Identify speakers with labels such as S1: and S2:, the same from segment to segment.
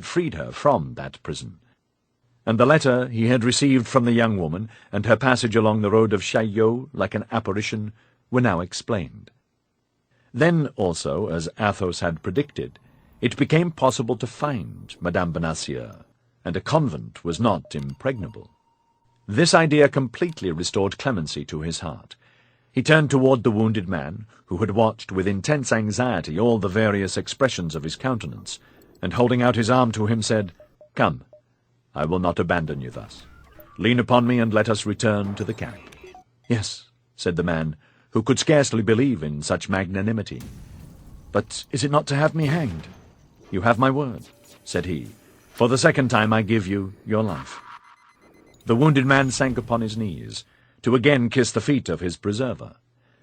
S1: freed her from that prison, and the letter he had received from the young woman and her passage along the road of Chaillot like an apparition were now explained. Then also, as Athos had predicted, it became possible to find Madame Bonacieux, and a convent was not impregnable. This idea completely restored clemency to his heart. He turned toward the wounded man, who had watched with intense anxiety all the various expressions of his countenance, and holding out his arm to him said, "Come, I will not abandon you thus. Lean upon me and let us return to the camp." "Yes," said the man, who could scarcely believe in such magnanimity. "But is it not to have me hanged?" "You have my word," said he. "For the second time I give you your life." The wounded man sank upon his knees, to again kiss the feet of his preserver.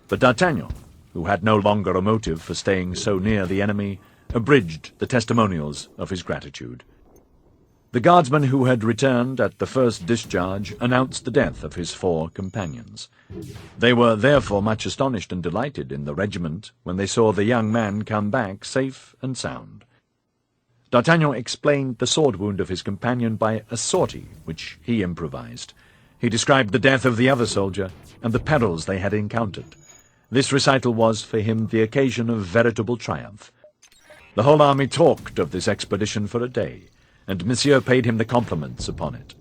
S1: But D'Artagnan, who had no longer a motive for staying so near the enemy, abridged the testimonials of his gratitude. The guardsman who had returned at the first discharge announced the death of his 4 companions. They were therefore much astonished and delighted in the regiment when they saw the young man come back safe and sound. D'Artagnan explained the sword wound of his companion by a sortie which he improvised. He described the death of the other soldier and the perils they had encountered. This recital was for him the occasion of veritable triumph. The whole army talked of this expedition for a day, and Monsieur paid him the compliments upon it.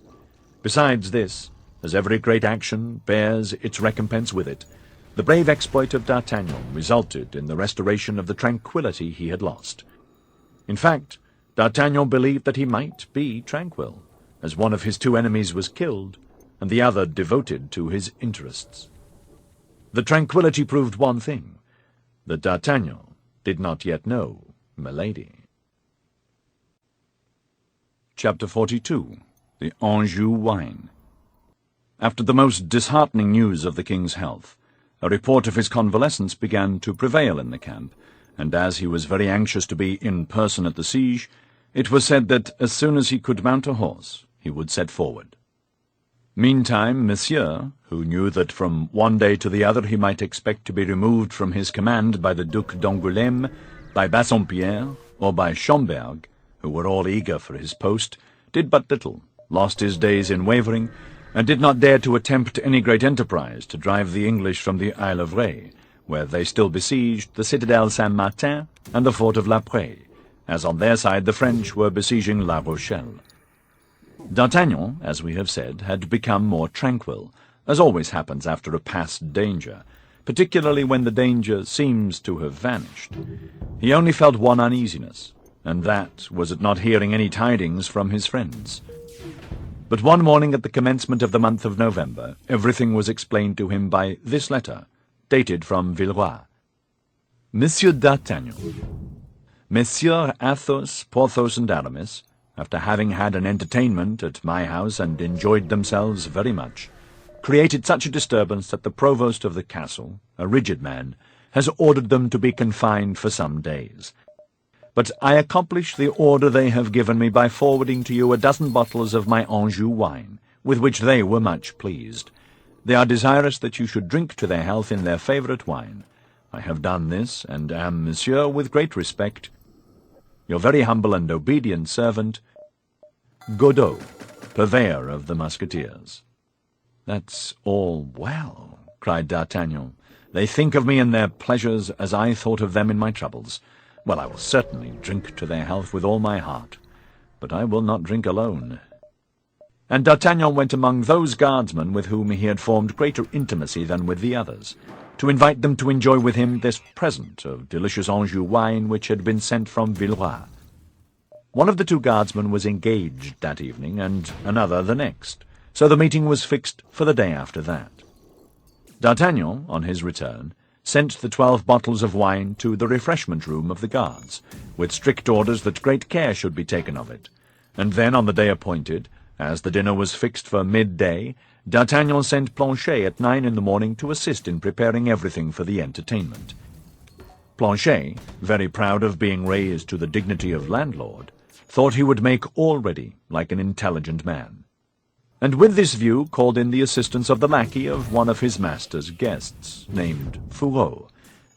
S1: Besides this, as every great action bears its recompense with it, the brave exploit of D'Artagnan resulted in the restoration of the tranquillity he had lost. In fact, D'Artagnan believed that he might be tranquil, as one of his 2 enemies was killed, and the other devoted to his interests. The tranquillity proved one thing, that D'Artagnan did not yet know Milady. Chapter 42. The Anjou Wine. After the most disheartening news of the king's health, a report of his convalescence began to prevail in the camp, and as he was very anxious to be in person at the siege, it was said that as soon as he could mount a horse, he would set forward. Meantime, Monsieur, who knew that from one day to the other he might expect to be removed from his command by the Duc d'Angoulême, by Bassompierre, or by Schomberg, who were all eager for his post, did but little, lost his days in wavering, and did not dare to attempt any great enterprise to drive the English from the Isle of Ré, where they still besieged the citadel Saint-Martin and the fort of La Prée, as on their side the French were besieging La Rochelle. D'Artagnan, as we have said, had become more tranquil, as always happens after a past danger, particularly when the danger seems to have vanished. He only felt one uneasiness, and that was at not hearing any tidings from his friends. But one morning at the commencement of the month of November, everything was explained to him by this letter, dated from Villeroy. Monsieur D'Artagnan, Messieurs Athos, Porthos, and Aramis, after having had an entertainment at my house and enjoyed themselves very much, created such a disturbance that the provost of the castle, a rigid man, has ordered them to be confined for some days. But I accomplish the order they have given me by forwarding to you a dozen bottles of my Anjou wine, with which they were much pleased. They are desirous that you should drink to their health in their favourite wine. I have done this, and am, monsieur, with great respect, your very humble and obedient servant, Godot, purveyor of the Musketeers. "That's all well," cried D'Artagnan. "They think of me in their pleasures as I thought of them in my troubles. Well, I will certainly drink to their health with all my heart, but I will not drink alone." And D'Artagnan went among those guardsmen with whom he had formed greater intimacy than with the others, to invite them to enjoy with him this present of delicious Anjou wine which had been sent from Villeroy. One of the 2 guardsmen was engaged that evening, and another the next, so the meeting was fixed for the day after that. D'Artagnan, on his return, sent the 12 bottles of wine to the refreshment room of the guards, with strict orders that great care should be taken of it, and then on the day appointed, as the dinner was fixed for midday, D'Artagnan sent Planchet at 9 in the morning to assist in preparing everything for the entertainment. Planchet, very proud of being raised to the dignity of landlord, thought he would make all ready like an intelligent man, and with this view called in the assistance of the lackey of one of his master's guests, named Fourreau,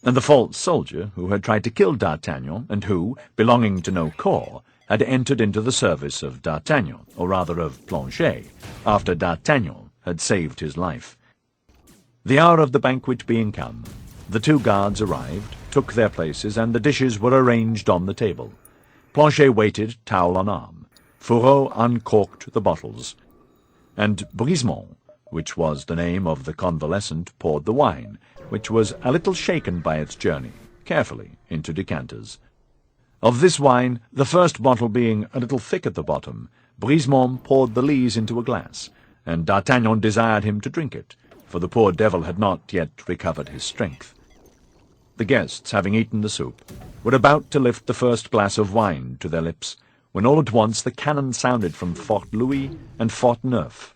S1: and the false soldier who had tried to kill D'Artagnan, and who, belonging to no corps, had entered into the service of D'Artagnan, or rather of Planchet, after D'Artagnan had saved his life. The hour of the banquet being come, the two guards arrived, took their places, and the dishes were arranged on the table. Planchet waited, towel on arm. Fourreau uncorked the bottles, and Brisemont, which was the name of the convalescent, poured the wine, which was a little shaken by its journey, carefully into decanters. Of this wine, the first bottle being a little thick at the bottom, Brisemont poured the lees into a glass, and D'Artagnan desired him to drink it, for the poor devil had not yet recovered his strength. The guests, having eaten the soup, were about to lift the first glass of wine to their lips, when all at once the cannon sounded from Fort Louis and Fort Neuf.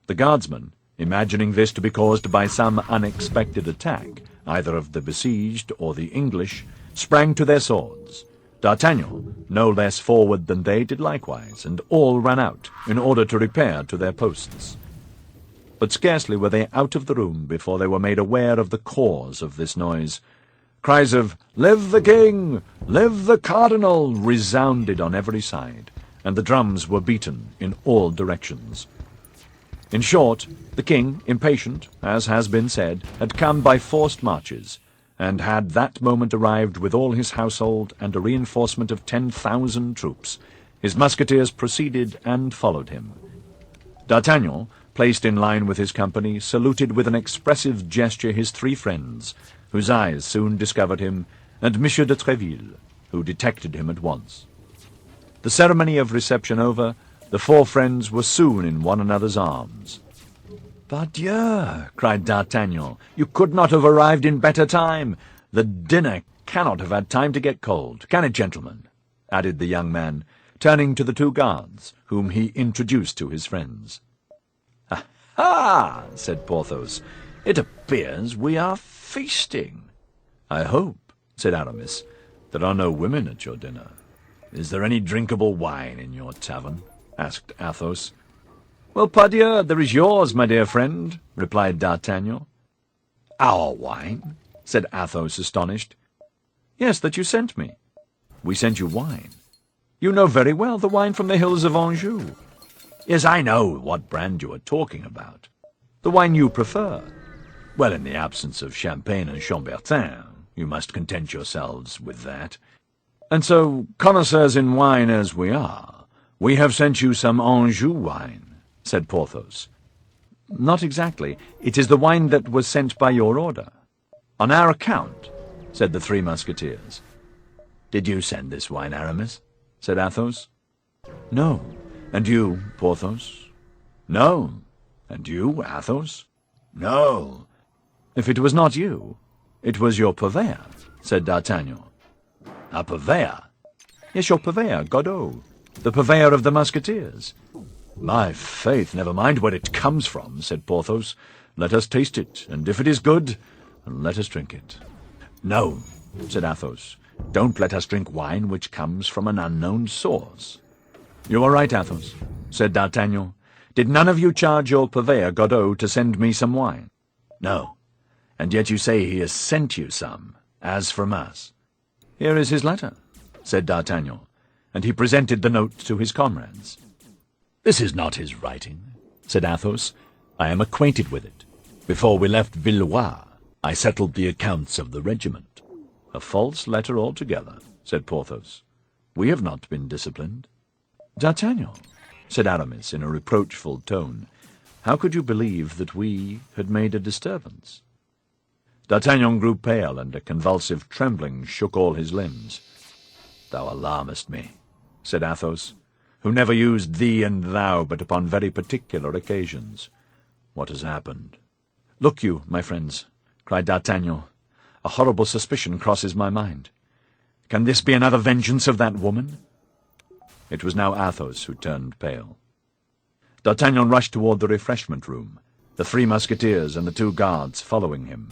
S1: The guardsmen, imagining this to be caused by some unexpected attack, either of the besieged or the English, sprang to their swords. D'Artagnan, no less forward than they, did likewise, and all ran out, in order to repair to their posts. But scarcely were they out of the room before they were made aware of the cause of this noise. Cries of "Live the King! Live the Cardinal!" resounded on every side, and the drums were beaten in all directions. In short, the king, impatient, as has been said, had come by forced marches, and had that moment arrived with all his household and a reinforcement of 10,000 troops. His musketeers proceeded and followed him. D'Artagnan, placed in line with his company, saluted with an expressive gesture his three friends, whose eyes soon discovered him, and M. de Tréville, who detected him at once. The ceremony of reception over, the four friends were soon in one another's arms. "Pardieu!" cried D'Artagnan, "you could not have arrived in better time. The dinner cannot have had time to get cold, can it, gentlemen?" added the young man, turning to the two guards, whom he introduced to his friends. "Ah!" said Porthos, "it appears we are feasting." "I hope," said Aramis, "there are no women at your dinner. Is there any drinkable wine in your tavern?" asked Athos. "Well, pardieu, there is yours, my dear friend," replied D'Artagnan. "Our wine?" said Athos, astonished. "Yes, that you sent me." "We sent you wine." "You know very well, the wine from the hills of Anjou." "Yes, I know what brand you are talking about." "The wine you prefer." "Well, in the absence of Champagne and Chambertin, you must content yourselves with that." "And so, connoisseurs in wine as we are, we have sent you some Anjou wine," said Porthos. "Not exactly. It is the wine that was sent by your order." "On our account," said the three Musketeers. "Did you send this wine, Aramis?" said Athos. "No." "And you, Porthos?" "No." "And you, Athos?" "No." "If it was not you, it was your purveyor," said D'Artagnan. "A purveyor?" "Yes, your purveyor, Godeau, the purveyor of the Musketeers." "My faith, never mind where it comes from," said Porthos. "Let us taste it, and if it is good, let us drink it." "No," said Athos, "don't let us drink wine which comes from an unknown source." "You are right, Athos," said D'Artagnan. "Did none of you charge your purveyor, Godeau, to send me some wine?" "No. And yet you say he has sent you some, as from us." "Here is his letter," said D'Artagnan, and he presented the note to his comrades. "This is not his writing," said Athos. "I am acquainted with it. Before we left Villeroy, I settled the accounts of the regiment." "A false letter altogether," said Porthos. "We have not been disciplined." "D'Artagnan," said Aramis in a reproachful tone, "how could you believe that we had made a disturbance?" D'Artagnan grew pale, and a convulsive trembling shook all his limbs. "Thou alarmest me," said Athos, who never used thee and thou but upon very particular occasions. "What has happened?" "Look you, my friends," cried D'Artagnan, "a horrible suspicion crosses my mind. Can this be another vengeance of that woman?" It was now Athos who turned pale. D'Artagnan rushed toward the refreshment-room, the three Musketeers and the two guards following him.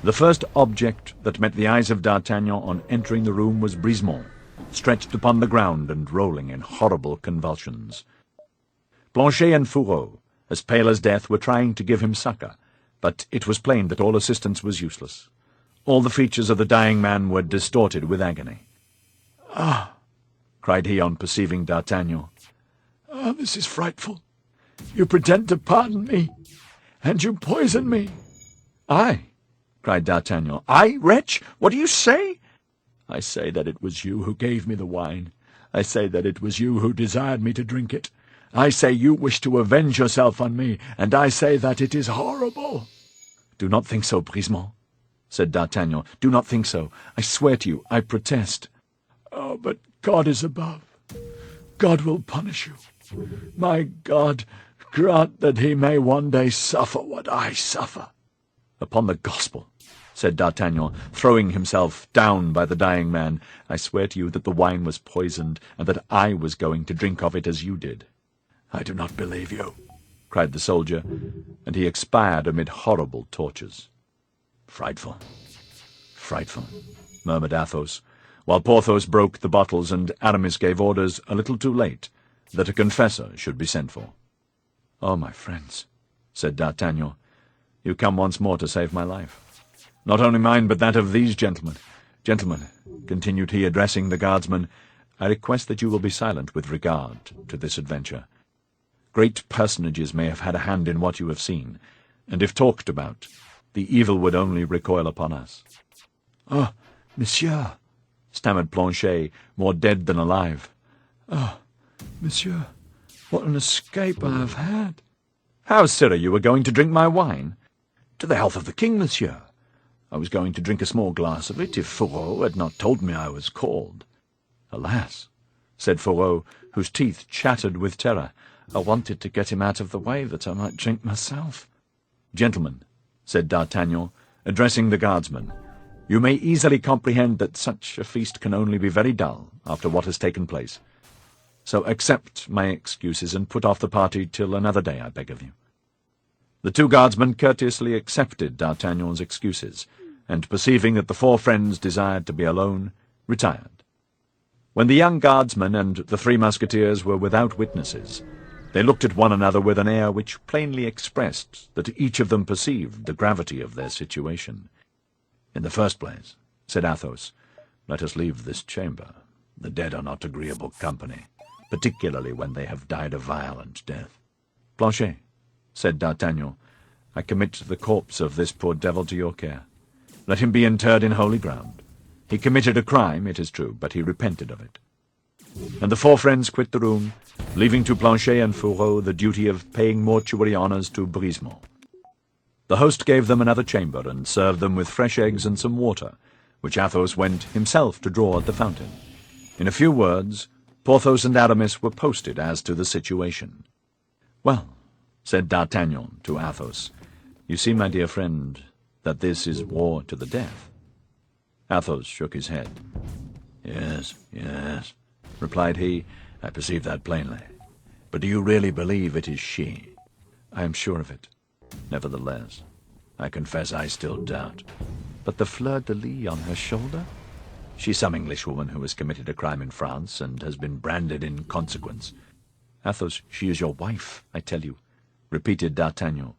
S1: The first object that met the eyes of D'Artagnan on entering the room was Brisemont, stretched upon the ground and rolling in horrible convulsions. Planchet and Fourreau, as pale as death, were trying to give him succor, but it was plain that all assistance was useless. All the features of the dying man were distorted with agony.
S2: "Ah!"
S1: cried he on perceiving D'Artagnan.
S2: "Ah, this is frightful. You pretend to pardon me, and you poison me."
S1: "I?" cried D'Artagnan. "I, wretch? What do you say?"
S2: "I say that it was you who gave me the wine. I say that it was you who desired me to drink it. I say you wish to avenge yourself on me, and I say that it is horrible."
S1: "Do not think so, Brisemont," said D'Artagnan. "Do not think so. I swear to you, I protest."
S2: "Oh, but God is above. God will punish you. My God, grant that he may one day suffer what I suffer."
S1: "Upon the gospel," said D'Artagnan, throwing himself down by the dying man, "I swear to you that the wine was poisoned, and that I was going to drink of it as you did."
S2: "I do not believe you,"
S1: cried the soldier, and he expired amid horrible tortures. "Frightful, frightful," murmured Athos, while Porthos broke the bottles and Aramis gave orders, a little too late, that a confessor should be sent for. "Oh, my friends," said D'Artagnan, "you come once more to save my life. Not only mine, but that of these gentlemen. Gentlemen," continued he, addressing the guardsmen, "I request that you will be silent with regard to this adventure. Great personages may have had a hand in what you have seen, and if talked about, the evil would only recoil upon us."
S2: "Ah, monsieur,"
S1: stammered Planchet, more dead than alive.
S2: "Ah, monsieur, what an escape I have had!"
S1: "How, sirrah, you were going to drink my wine?"
S2: "To the health of the king, monsieur. I was going to drink a small glass of it if Fourreau had not told me I was called."
S1: "Alas," said Fourreau, whose teeth chattered with terror, "I wanted to get him out of the way that I might drink myself." "Gentlemen," said D'Artagnan, addressing the guardsmen, "you may easily comprehend that such a feast can only be very dull after what has taken place. So accept my excuses and put off the party till another day, I beg of you." The two guardsmen courteously accepted D'Artagnan's excuses, and perceiving that the four friends desired to be alone, retired. When the young guardsman and the three Musketeers were without witnesses, they looked at one another with an air which plainly expressed that each of them perceived the gravity of their situation. "In the first place," said Athos, "let us leave this chamber. The dead are not agreeable company, particularly when they have died a violent death." "Planchet," said D'Artagnan, "I commit the corpse of this poor devil to your care. Let him be interred in holy ground. He committed a crime, it is true, but he repented of it." And the four friends quit the room, leaving to Planchet and Fourreau the duty of paying mortuary honours to Brisemont. The host gave them another chamber, and served them with fresh eggs and some water, which Athos went himself to draw at the fountain. In a few words, Porthos and Aramis were posted as to the situation. "Well," said D'Artagnan to Athos, "you see, my dear friend, that this is war to the death." Athos shook his head. "Yes, yes," replied he, "I perceive that plainly. But do you really believe it is she?" "I am sure of it. Nevertheless, I confess I still doubt." "But the fleur-de-lis on her shoulder?" "She's some Englishwoman who has committed a crime in France and has been branded in consequence." "Athos, she is your wife, I tell you," repeated D'Artagnan.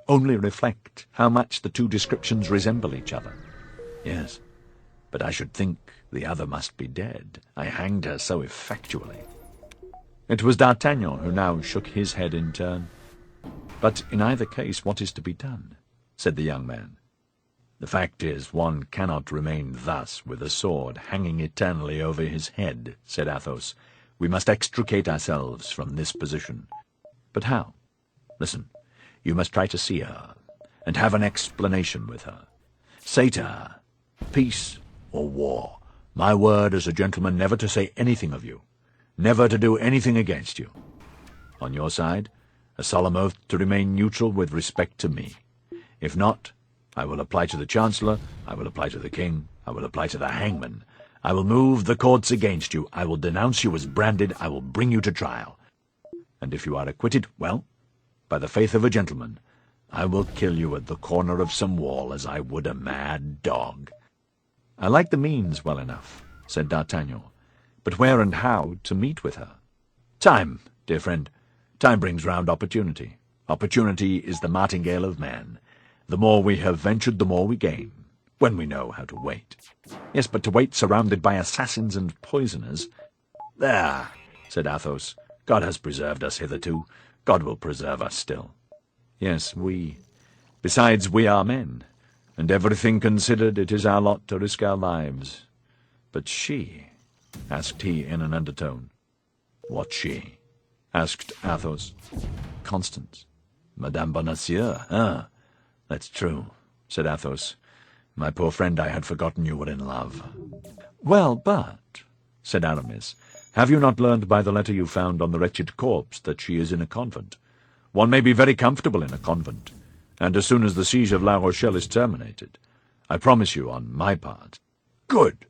S1: "Only reflect how much the two descriptions resemble each other." "Yes, but I should think the other must be dead. I hanged her so effectually." It was D'Artagnan who now shook his head in turn. "But in either case, what is to be done?" said the young man. "The fact is, one cannot remain thus with a sword hanging eternally over his head," said Athos. "We must extricate ourselves from this position." "But how?" "Listen, you must try to see her, and have an explanation with her. Say to her, peace or war. My word as a gentleman never to say anything of you, never to do anything against you. On your side, a solemn oath to remain neutral with respect to me. If not, I will apply to the Chancellor, I will apply to the King, I will apply to the hangman. I will move the courts against you, I will denounce you as branded, I will bring you to trial. And if you are acquitted, well, by the faith of a gentleman, I will kill you at the corner of some wall as I would a mad dog." "I like the means well enough," said D'Artagnan, "but where and how to meet with her?" "Time, dear friend. Time brings round opportunity. Opportunity is the martingale of man. The more we have ventured, the more we gain. when we know how to wait. Yes, but to wait surrounded by assassins and poisoners— "There," said Athos. "God has preserved us hitherto. God will preserve us still." "Yes, we. Besides, we are men, and everything considered, it is our lot to risk our lives. But she—" asked he in an undertone. "What she?" asked Athos. "Constance. Madame Bonacieux, ah, that's true," said Athos. "My poor friend, I had forgotten you were in love." "Well, but," said Aramis, "have you not learned by the letter you found on the wretched corpse that she is in a convent? One may be very comfortable in a convent, and as soon as the siege of La Rochelle is terminated, I promise you, on my part—" "Good!"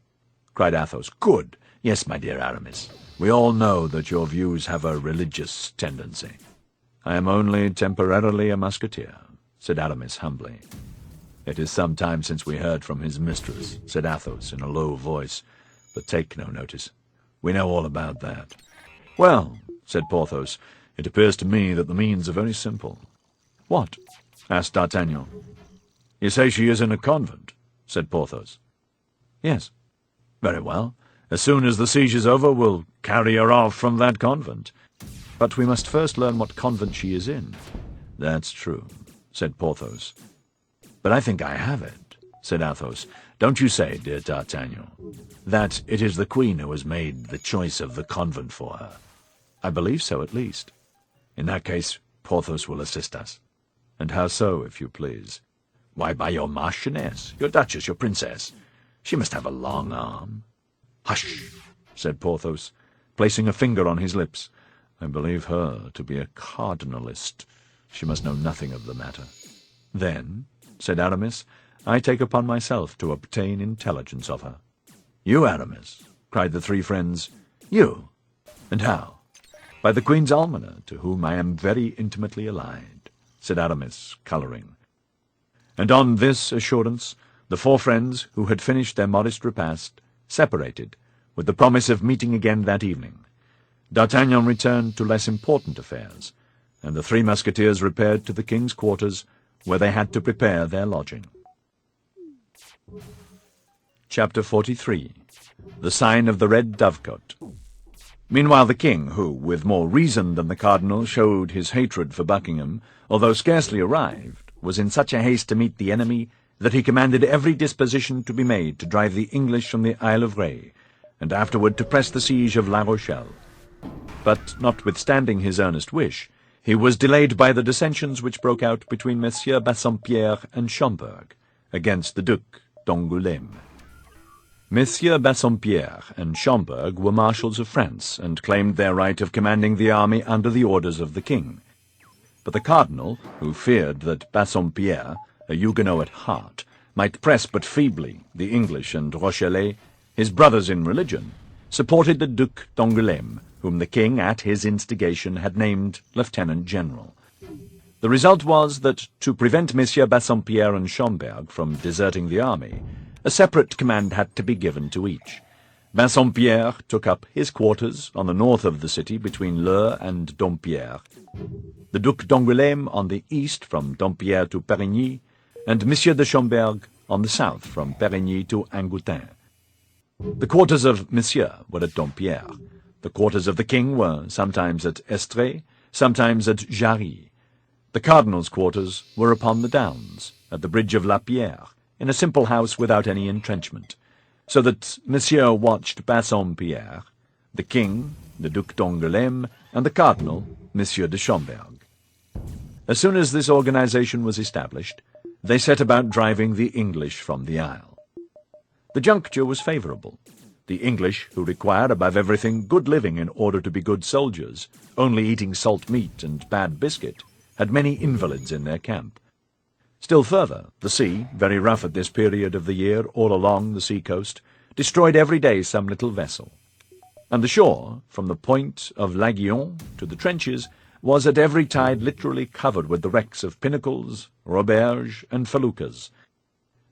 S1: cried Athos. "Good! Yes, my dear Aramis, we all know that your views have a religious tendency." "I am only temporarily a musketeer," said Aramis humbly. "It is some time since we heard from his mistress," said Athos in a low voice, "but take no notice. We know all about that." "Well," said Porthos, "it appears to me that the means are very simple." "What?" asked D'Artagnan. "You say she is in a convent," said Porthos. "Yes." "Very well. As soon as the siege is over, we'll carry her off from that convent. But we must first learn what convent she is in." "That's true," said Porthos. "But I think I have it," said Athos. "Don't you say, dear D'Artagnan, that it is the queen who has made the choice of the convent for her?" "I believe so, at least." "In that case, Porthos will assist us." "And how so, if you please?" "Why, by your marchioness, your duchess, your princess. She must have a long arm." "Hush!" said Porthos, placing a finger on his lips. "I believe her to be a cardinalist. She must know nothing of the matter." "Then," said Aramis, "I take upon myself to obtain intelligence of her." "You, Aramis?" cried the three friends. "You? And how?" "By the Queen's almoner, to whom I am very intimately allied," said Aramis, colouring. And on this assurance, the four friends, who had finished their modest repast, separated, with the promise of meeting again that evening. D'Artagnan returned to less important affairs, and the three musketeers repaired to the king's quarters, where they had to prepare their lodging. Chapter 43. The Sign of the Red Dovecote. Meanwhile the king, who, with more reason than the cardinal, showed his hatred for Buckingham, although scarcely arrived, was in such a haste to meet the enemy that he commanded every disposition to be made to drive the English from the Isle of Ré, and afterward to press the siege of La Rochelle. But, notwithstanding his earnest wish, he was delayed by the dissensions which broke out between Messieurs Bassompierre and Schomberg against the Duc d'Angoulême. Messieurs Bassompierre and Schomberg were marshals of France, and claimed their right of commanding the army under the orders of the king. But the cardinal, who feared that Bassompierre, a Huguenot at heart, might press but feebly the English and Rochellais, his brothers in religion, supported the Duc d'Angoulême, whom the king, at his instigation, had named lieutenant-general. The result was that, to prevent Messieurs Bassompierre and Schomberg from deserting the army, a separate command had to be given to each. Bassompierre took up his quarters on the north of the city between Leu and Dompierre, the Duc d'Angoulême on the east from Dompierre to Périgny, and Monsieur de Schomberg on the south from Périgny to Angoutin. The quarters of Monsieur were at Dompierre. The quarters of the king were sometimes at Estrée, sometimes at Jarry. The cardinal's quarters were upon the downs, at the bridge of La Pierre, in a simple house without any entrenchment, so that Monsieur watched Bassompierre, the king, the Duc d'Angoulême, and the cardinal, Monsieur de Schomberg. As soon as this organization was established, they set about driving the English from the Isle. The juncture was favorable. The English, who require above everything good living in order to be good soldiers, only eating salt meat and bad biscuit, had many invalids in their camp. Still further, the sea, very rough at this period of the year all along the sea-coast, destroyed every day some little vessel. And the shore, from the point of l'Aiguillon to the trenches, was at every tide literally covered with the wrecks of pinnacles, roberges, and feluccas.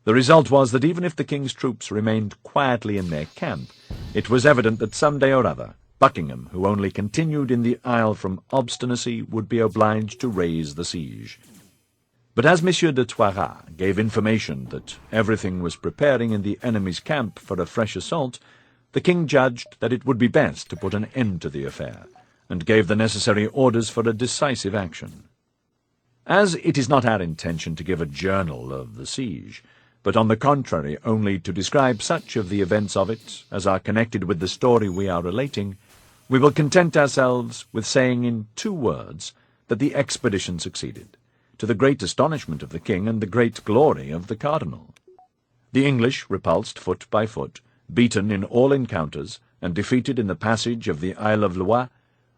S1: The result was that even if the king's troops remained quietly in their camp, it was evident that some day or other Buckingham, who only continued in the Isle from obstinacy, would be obliged to raise the siege. But as Monsieur de Toirat gave information that everything was preparing in the enemy's camp for a fresh assault, the king judged that it would be best to put an end to the affair, and gave the necessary orders for a decisive action. As it is not our intention to give a journal of the siege, but on the contrary only to describe such of the events of it as are connected with the story we are relating, we will content ourselves with saying in 2 words that the expedition succeeded, to the great astonishment of the king and the great glory of the cardinal. The English, repulsed foot by foot, beaten in all encounters, and defeated in the passage of the Isle of Loire,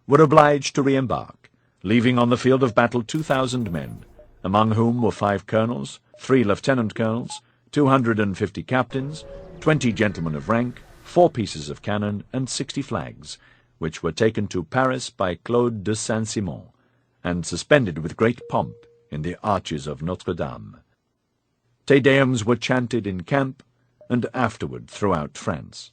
S1: were obliged to re-embark, leaving on the field of battle 2,000 men, among whom were 5 colonels, 3 lieutenant colonels, 250 captains, 20 gentlemen of rank, 4 pieces of cannon, and 60 flags, which were taken to Paris by Claude de Saint-Simon, and suspended with great pomp in the arches of Notre-Dame. Te Deums were chanted in camp, and afterward throughout France.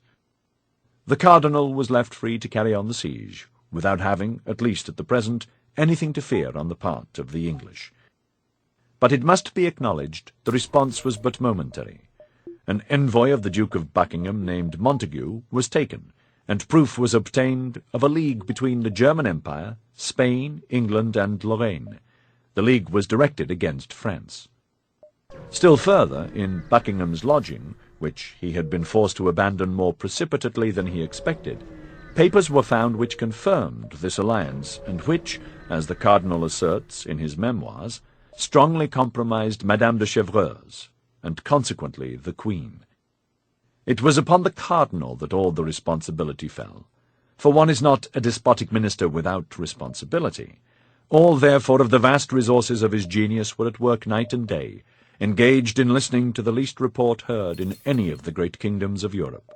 S1: The cardinal was left free to carry on the siege, without having, at least at the present, anything to fear on the part of the English. But it must be acknowledged the response was but momentary. An envoy of the Duke of Buckingham named Montague was taken, and proof was obtained of a league between the German Empire, Spain, England, and Lorraine. The league was directed against France. Still further, in Buckingham's lodging, which he had been forced to abandon more precipitately than he expected, papers were found which confirmed this alliance, and which, as the cardinal asserts in his memoirs, strongly compromised Madame de Chevreuse, and consequently the Queen. It was upon the cardinal that all the responsibility fell, for one is not a despotic minister without responsibility. All, therefore, of the vast resources of his genius were at work night and day, engaged in listening to the least report heard in any of the great kingdoms of Europe.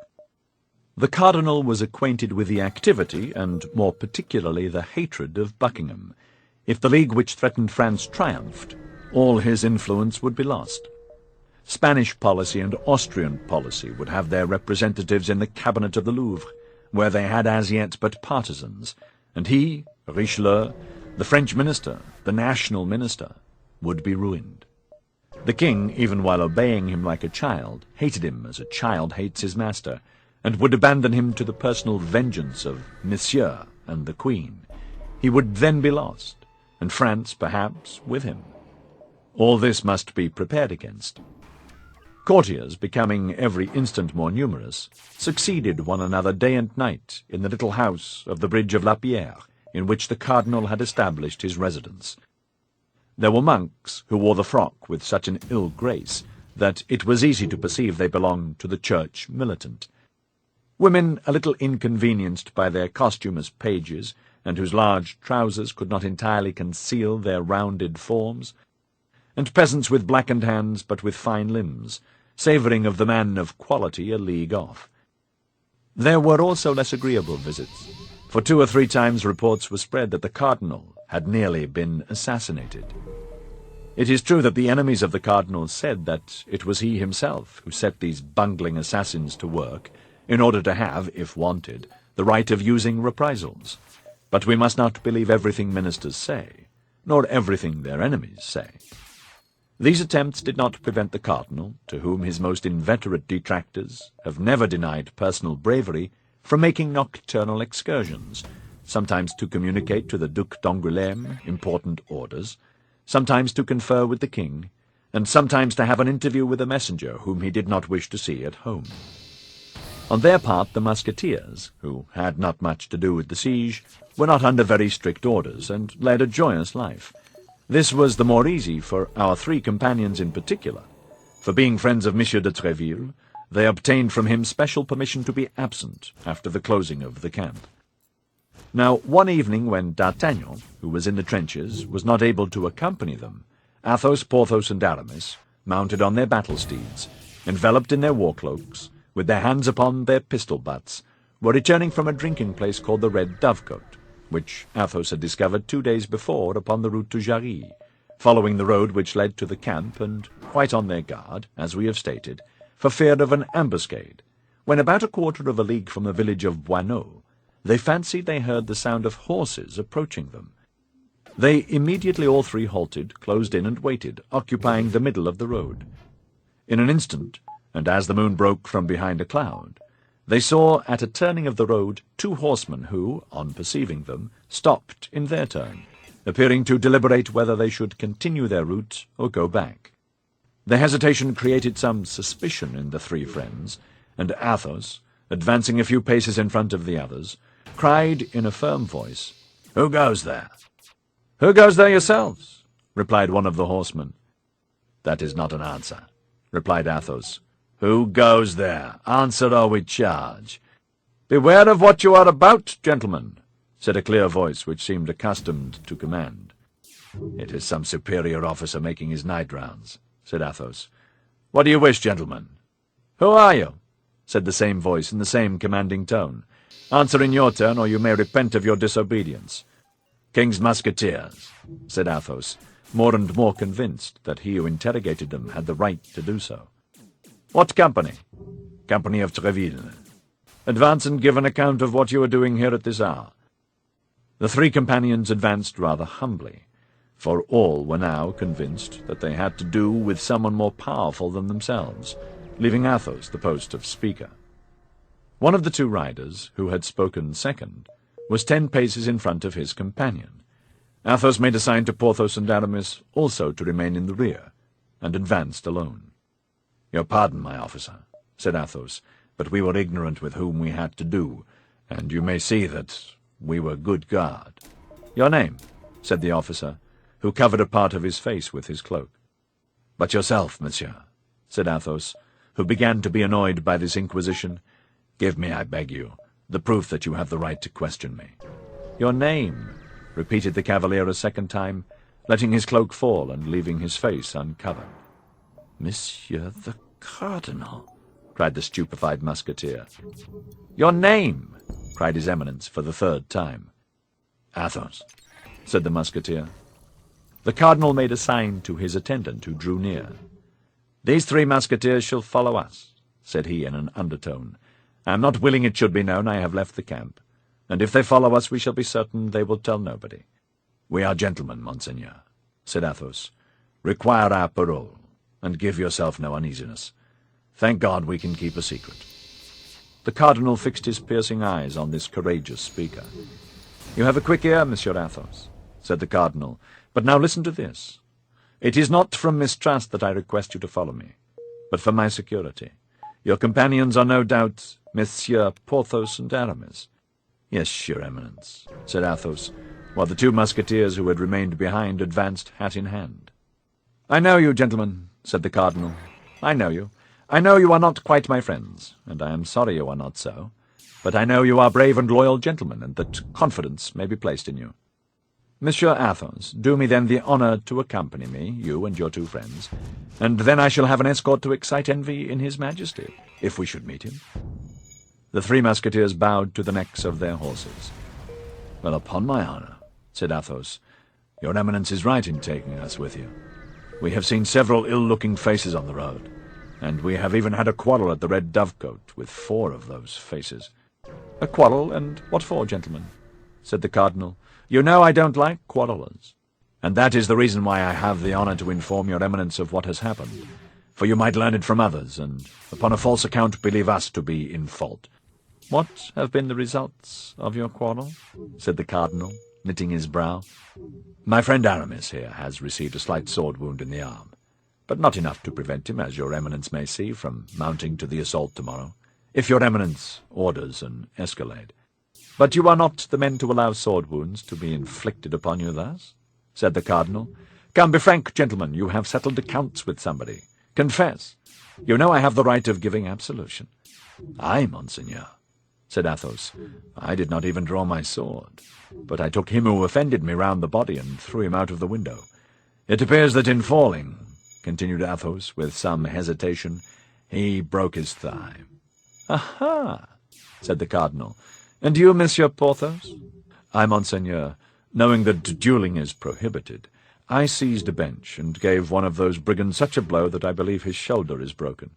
S1: The cardinal was acquainted with the activity, and more particularly the hatred of Buckingham. If the league which threatened France triumphed, all his influence would be lost. Spanish policy and Austrian policy would have their representatives in the cabinet of the Louvre, where they had as yet but partisans, and he, Richelieu, the French minister, the national minister, would be ruined. The king, even while obeying him like a child, hated him as a child hates his master, and would abandon him to the personal vengeance of Monsieur and the Queen. He would then be lost, and France, perhaps, with him. All this must be prepared against. Courtiers, becoming every instant more numerous, succeeded one another day and night in the little house of the bridge of La Pierre, in which the cardinal had established his residence. There were monks who wore the frock with such an ill grace that it was easy to perceive they belonged to the church militant. Women, a little inconvenienced by their costume as pages, and whose large trousers could not entirely conceal their rounded forms, and peasants with blackened hands but with fine limbs, savouring of the man of quality a league off. There were also less agreeable visits, for 2 or 3 times reports were spread that the cardinal had nearly been assassinated. It is true that the enemies of the cardinal said that it was he himself who set these bungling assassins to work, in order to have, if wanted, the right of using reprisals. But we must not believe everything ministers say, nor everything their enemies say. These attempts did not prevent the cardinal, to whom his most inveterate detractors have never denied personal bravery, from making nocturnal excursions, sometimes to communicate to the Duc d'Angoulême important orders, sometimes to confer with the king, and sometimes to have an interview with a messenger whom he did not wish to see at home. On their part, the Musketeers, who had not much to do with the siege, were not under very strict orders, and led a joyous life. This was the more easy for our 3 companions in particular, for being friends of Monsieur de Tréville, they obtained from him special permission to be absent after the closing of the camp. Now, one evening when D'Artagnan, who was in the trenches, was not able to accompany them, Athos, Porthos, and Aramis, mounted on their battle steeds, enveloped in their war-cloaks, with their hands upon their pistol-butts, were returning from a drinking-place called the Red Dovecote, which Athos had discovered 2 days before upon the route to Jarry, following the road which led to the camp, and quite on their guard, as we have stated, for fear of an ambuscade, when about a quarter of a league from the village of Boineau, they fancied they heard the sound of horses approaching them. They immediately all three halted, closed in, and waited, occupying the middle of the road. In an instant, and as the moon broke from behind a cloud, they saw at a turning of the road 2 horsemen who, on perceiving them, stopped in their turn, appearing to deliberate whether they should continue their route or go back. The hesitation created some suspicion in the 3 friends, and Athos, advancing a few paces in front of the others, cried in a firm voice, "Who goes there?" "Who goes there yourselves?" replied one of the horsemen. "That is not an answer," replied Athos. "Who goes there? Answer or we charge." "Beware of what you are about, gentlemen," said a clear voice which seemed accustomed to command. "It is some superior officer making his night rounds," said Athos. "What do you wish, gentlemen?" "Who are you?" said the same voice in the same commanding tone. "Answer in your turn, or you may repent of your disobedience." "King's Musketeers," said Athos, more and more convinced that he who interrogated them had the right to do so. "What company?" "Company of Tréville." "Advance and give an account of what you are doing here at this hour." The 3 companions advanced rather humbly, for all were now convinced that they had to do with someone more powerful than themselves, leaving Athos the post of speaker. One of the 2 riders, who had spoken second, was 10 paces in front of his companion. Athos made a sign to Porthos and Aramis also to remain in the rear, and advanced alone. "Your pardon, my officer," said Athos, "but we were ignorant with whom we had to do, and you may see that we were good guard." "Your name?" said the officer, who covered a part of his face with his cloak. "But yourself, monsieur," said Athos, who began to be annoyed by this inquisition. "Give me, I beg you, the proof that you have the right to question me." "Your name?" repeated the cavalier a second time, letting his cloak fall and leaving his face uncovered. "Monsieur the Cardinal," cried the stupefied Musketeer. "Your name?" cried his Eminence for the 3rd time. "Athos," said the Musketeer. The Cardinal made a sign to his attendant, who drew near. "These 3 Musketeers shall follow us," said he in an undertone. "I am not willing it should be known I have left the camp, and if they follow us we shall be certain they will tell nobody." "We are gentlemen, monseigneur," said Athos. "Require our parole, and give yourself no uneasiness. Thank God we can keep a secret." The Cardinal fixed his piercing eyes on this courageous speaker. "You have a quick ear, Monsieur Athos," said the Cardinal, "but now listen to this. It is not from mistrust that I request you to follow me, but for my security. Your companions are no doubt Messieurs Porthos and Aramis." "Yes, your Eminence," said Athos, while the 2 Musketeers who had remained behind advanced hat in hand. "I know you, gentlemen," said the Cardinal. "I know you. I know you are not quite my friends, and I am sorry you are not so. But I know you are brave and loyal gentlemen, and that confidence may be placed in you. Monsieur Athos, do me then the honour to accompany me, you and your 2 friends, and then I shall have an escort to excite envy in his Majesty, if we should meet him." The 3 Musketeers bowed to the necks of their horses. "Well, upon my honour," said Athos, "your Eminence is right in taking us with you. We have seen several ill-looking faces on the road, and we have even had a quarrel at the Red Dovecote with 4 of those faces." "A quarrel, and what for, gentlemen?" said the Cardinal. "You know I don't like quarrellers." "And that is the reason why I have the honour to inform your Eminence of what has happened, for you might learn it from others, and upon a false account believe us to be in fault." "What have been the results of your quarrel?" said the Cardinal, knitting his brow. "My friend Aramis here has received a slight sword wound in the arm, but not enough to prevent him, as your Eminence may see, from mounting to the assault tomorrow, if your Eminence orders an escalade." "But you are not the men to allow sword wounds to be inflicted upon you thus," said the Cardinal. "Come, be frank, gentlemen, you have settled accounts with somebody. Confess. You know I have the right of giving absolution." "Aye, monseigneur," said Athos. "I did not even draw my sword, but I took him who offended me round the body and threw him out of the window. It appears that in falling," continued Athos, with some hesitation, "he broke his thigh." "Aha!" said the Cardinal. "And you, Monsieur Porthos?" "I, monseigneur, knowing that duelling is prohibited, I seized a bench and gave one of those brigands such a blow that I believe his shoulder is broken."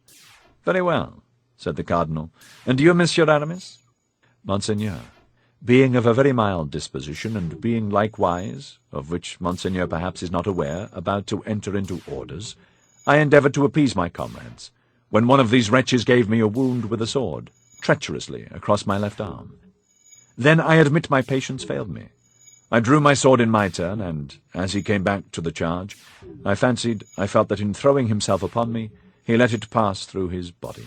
S1: "Very well," said the Cardinal. "And you, Monsieur Aramis?" "Monseigneur, Being of a very mild disposition, and being likewise, of which Monseigneur perhaps is not aware, about to enter into orders, I endeavoured to appease my comrades, when one of these wretches gave me a wound with a sword, treacherously, across my left arm. Then I admit my patience failed me. I drew my sword in my turn, and, as he came back to the charge, I felt that in throwing himself upon me, he let it pass through his body.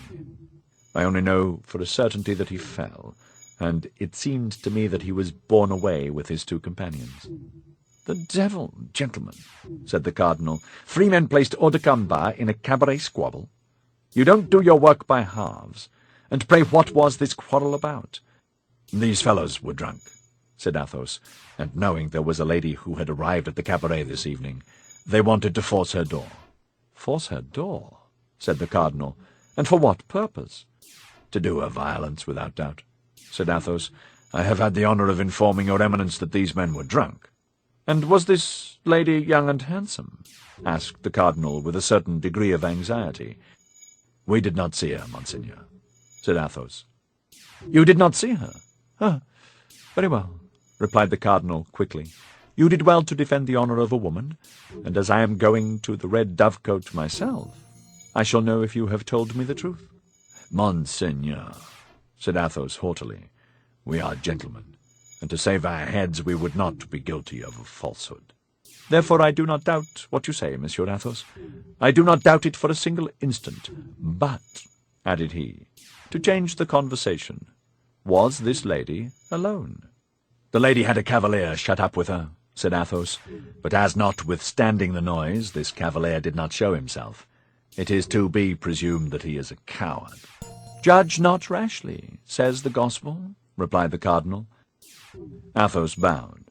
S1: I only know for a certainty that he fell, and it seemed to me that he was borne away with his two companions. "The devil, gentlemen," said the cardinal. "3 men placed hors de combat in a cabaret squabble. You don't do your work by halves. And pray what was this quarrel about?" "These fellows were drunk," said Athos, "and knowing there was a lady who had arrived at the cabaret this evening, they wanted to force her door." "Force her door?" said the cardinal. "And for what purpose?" "To do her violence, without doubt," said Athos. "I have had the honour of informing your Eminence that these men were drunk." "And was this lady young and handsome?" asked the cardinal with a certain degree of anxiety. "We did not see her, Monseigneur," said Athos. "You did not see her? Ah, very well," replied the cardinal quickly. "You did well to defend the honour of a woman, and as I am going to the Red Dovecote myself, I shall know if you have told me the truth." "Monseigneur," said Athos haughtily, "we are gentlemen, and to save our heads we would not be guilty of a falsehood." "Therefore I do not doubt what you say, Monsieur Athos. I do not doubt it for a single instant. But," added he, to change the conversation, "was this lady alone?" "The lady had a cavalier shut up with her," said Athos, "but as notwithstanding the noise, this cavalier did not show himself, it is to be presumed that he is a coward." "Judge not rashly, says the Gospel," replied the cardinal. Athos bowed.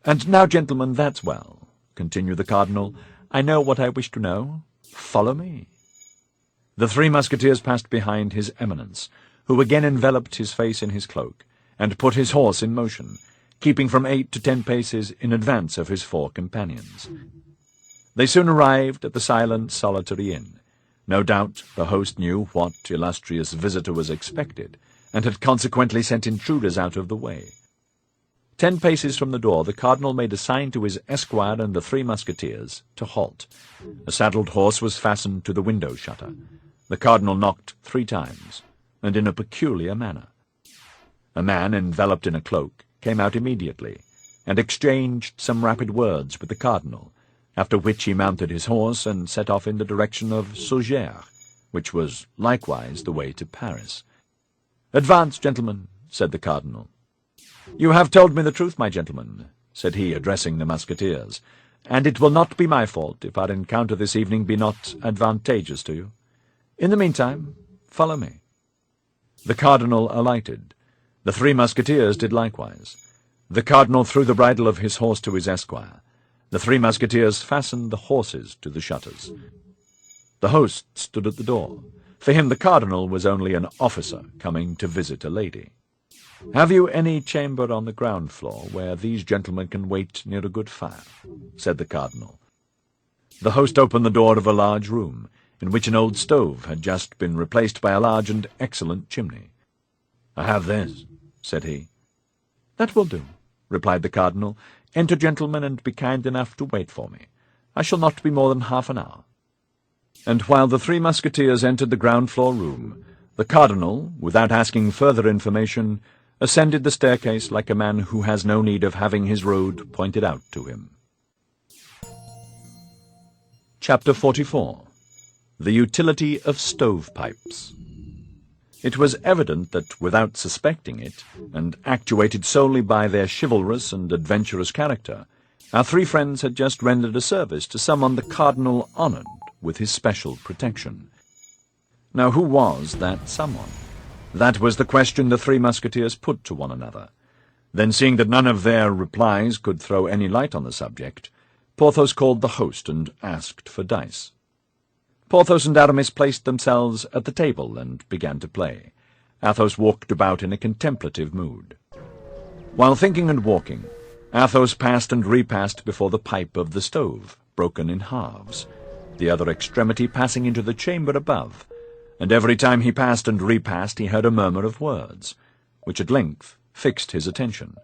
S1: "And now, gentlemen, that's well," continued the cardinal. "I know what I wish to know. Follow me." The 3 Musketeers passed behind his Eminence, who again enveloped his face in his cloak, and put his horse in motion, keeping from 8 to 10 paces in advance of his 4 companions. They soon arrived at the silent, solitary inn. No doubt the host knew what illustrious visitor was expected, and had consequently sent intruders out of the way. 10 paces from the door the cardinal made a sign to his esquire and the 3 Musketeers to halt. A saddled horse was fastened to the window shutter. The cardinal knocked 3 times, and in a peculiar manner. A man, enveloped in a cloak, came out immediately, and exchanged some rapid words with the cardinal, after which he mounted his horse and set off in the direction of Saugères, which was likewise the way to Paris. "Advance, gentlemen," said the cardinal. "You have told me the truth, my gentlemen," said he, addressing the Musketeers, "and it will not be my fault if our encounter this evening be not advantageous to you. In the meantime, follow me." The cardinal alighted. The 3 Musketeers did likewise. The cardinal threw the bridle of his horse to his esquire. The 3 Musketeers fastened the horses to the shutters. The host stood at the door. For him the cardinal was only an officer coming to visit a lady. "Have you any chamber on the ground floor where these gentlemen can wait near a good fire?" said the cardinal. The host opened the door of a large room, in which an old stove had just been replaced by a large and excellent chimney. "I have this," said he. "That will do," replied the cardinal. "Enter, gentlemen, and be kind enough to wait for me. I shall not be more than half an hour." And while the 3 Musketeers entered the ground-floor room, the cardinal, without asking further information, ascended the staircase like a man who has no need of having his road pointed out to him. Chapter 44. The Utility of Stovepipes. It was evident that, without suspecting it, and actuated solely by their chivalrous and adventurous character, our 3 friends had just rendered a service to someone the cardinal honoured with his special protection. Now who was that someone? That was the question the 3 Musketeers put to one another. Then, seeing that none of their replies could throw any light on the subject, Porthos called the host and asked for dice. Porthos and Aramis placed themselves at the table and began to play. Athos walked about in a contemplative mood. While thinking and walking, Athos passed and repassed before the pipe of the stove, broken in halves, the other extremity passing into the chamber above, and every time he passed and repassed he heard a murmur of words, which at length fixed his attention.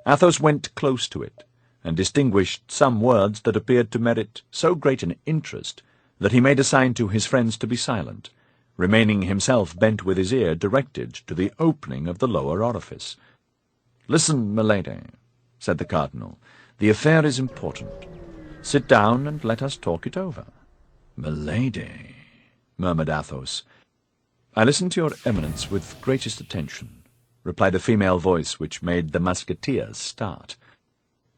S1: Athos went close to it, and distinguished some words that appeared to merit so great an interest that he made a sign to his friends to be silent, remaining himself bent with his ear directed to the opening of the lower orifice. "Listen, milady," said the cardinal. "The affair is important. Sit down and let us talk it over." "Milady," murmured Athos. "I listen to your eminence with greatest attention," replied a female voice which made the Musketeers start.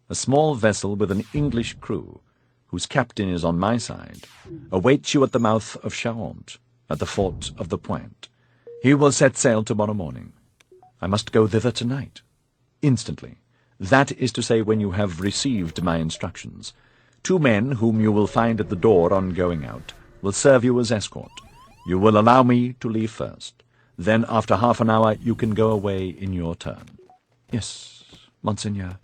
S1: "A small vessel with an English crew, whose captain is on my side, awaits you at the mouth of Charente, at the fort of the Point. He will set sail tomorrow morning. I must go thither tonight, instantly. That is to say, when you have received my instructions. 2 men, whom you will find at the door on going out, will serve you as escort. You will allow me to leave first. Then, after half an hour, you can go away in your turn." "Yes, monseigneur.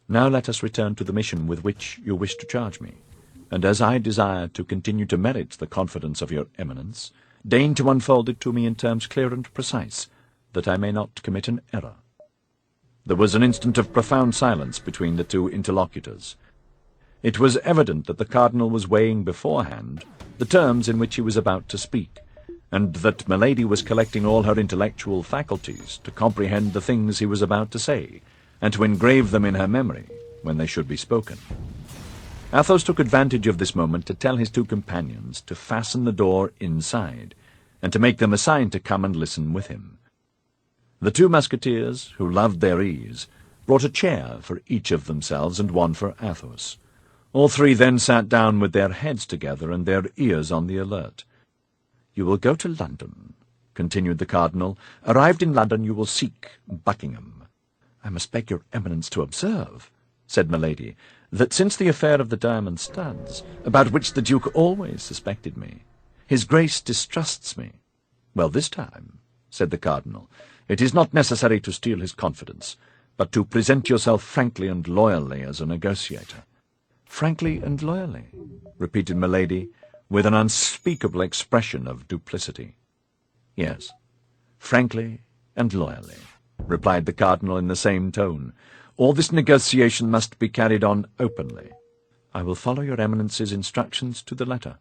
S1: Now let us return to the mission with which you wish to charge me, and as I desire to continue to merit the confidence of your eminence, deign to unfold it to me in terms clear and precise, that I may not commit an error." There was an instant of profound silence between the 2 interlocutors. It was evident that the cardinal was weighing beforehand the terms in which he was about to speak, and that Milady was collecting all her intellectual faculties to comprehend the things he was about to say, and to engrave them in her memory when they should be spoken. Athos took advantage of this moment to tell his 2 companions to fasten the door inside, and to make them a sign to come and listen with him. The 2 Musketeers, who loved their ease, brought a chair for each of themselves and one for Athos. All 3 then sat down with their heads together and their ears on the alert. "You will go to London," continued the cardinal. "Arrived in London, you will seek Buckingham. I must beg your eminence to observe," said Milady, "that since the affair of the diamond studs, about which the Duke always suspected me, his Grace distrusts me." "Well, this time," said the cardinal, "it is not necessary to steal his confidence, but to present yourself frankly and loyally as a negotiator." "Frankly and loyally," repeated Milady, with an unspeakable expression of duplicity. "Yes, frankly and loyally," replied the cardinal in the same tone. "All this negotiation must be carried on openly. I will follow your eminence's instructions to the letter.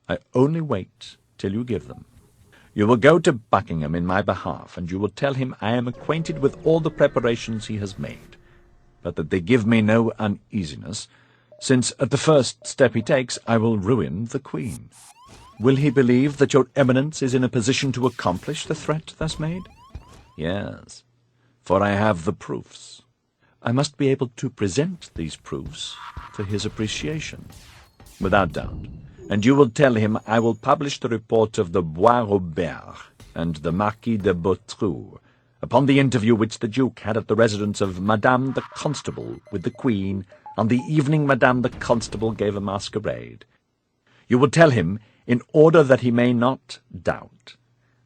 S1: I only wait till you give them. You will go to Buckingham in my behalf, and you will tell him I am acquainted with all the preparations he has made, but that they give me no uneasiness, since at the first step he takes I will ruin the Queen. Will he believe that your eminence is in a position to accomplish the threat thus made?" "Yes, for I have the proofs." "I must be able to present these proofs to his appreciation." "Without doubt. And you will tell him I will publish the report of the Bois Robert and the Marquis de Beautru upon the interview which the Duke had at the residence of Madame the Constable with the Queen on the evening Madame the Constable gave a masquerade. You will tell him, in order that he may not doubt,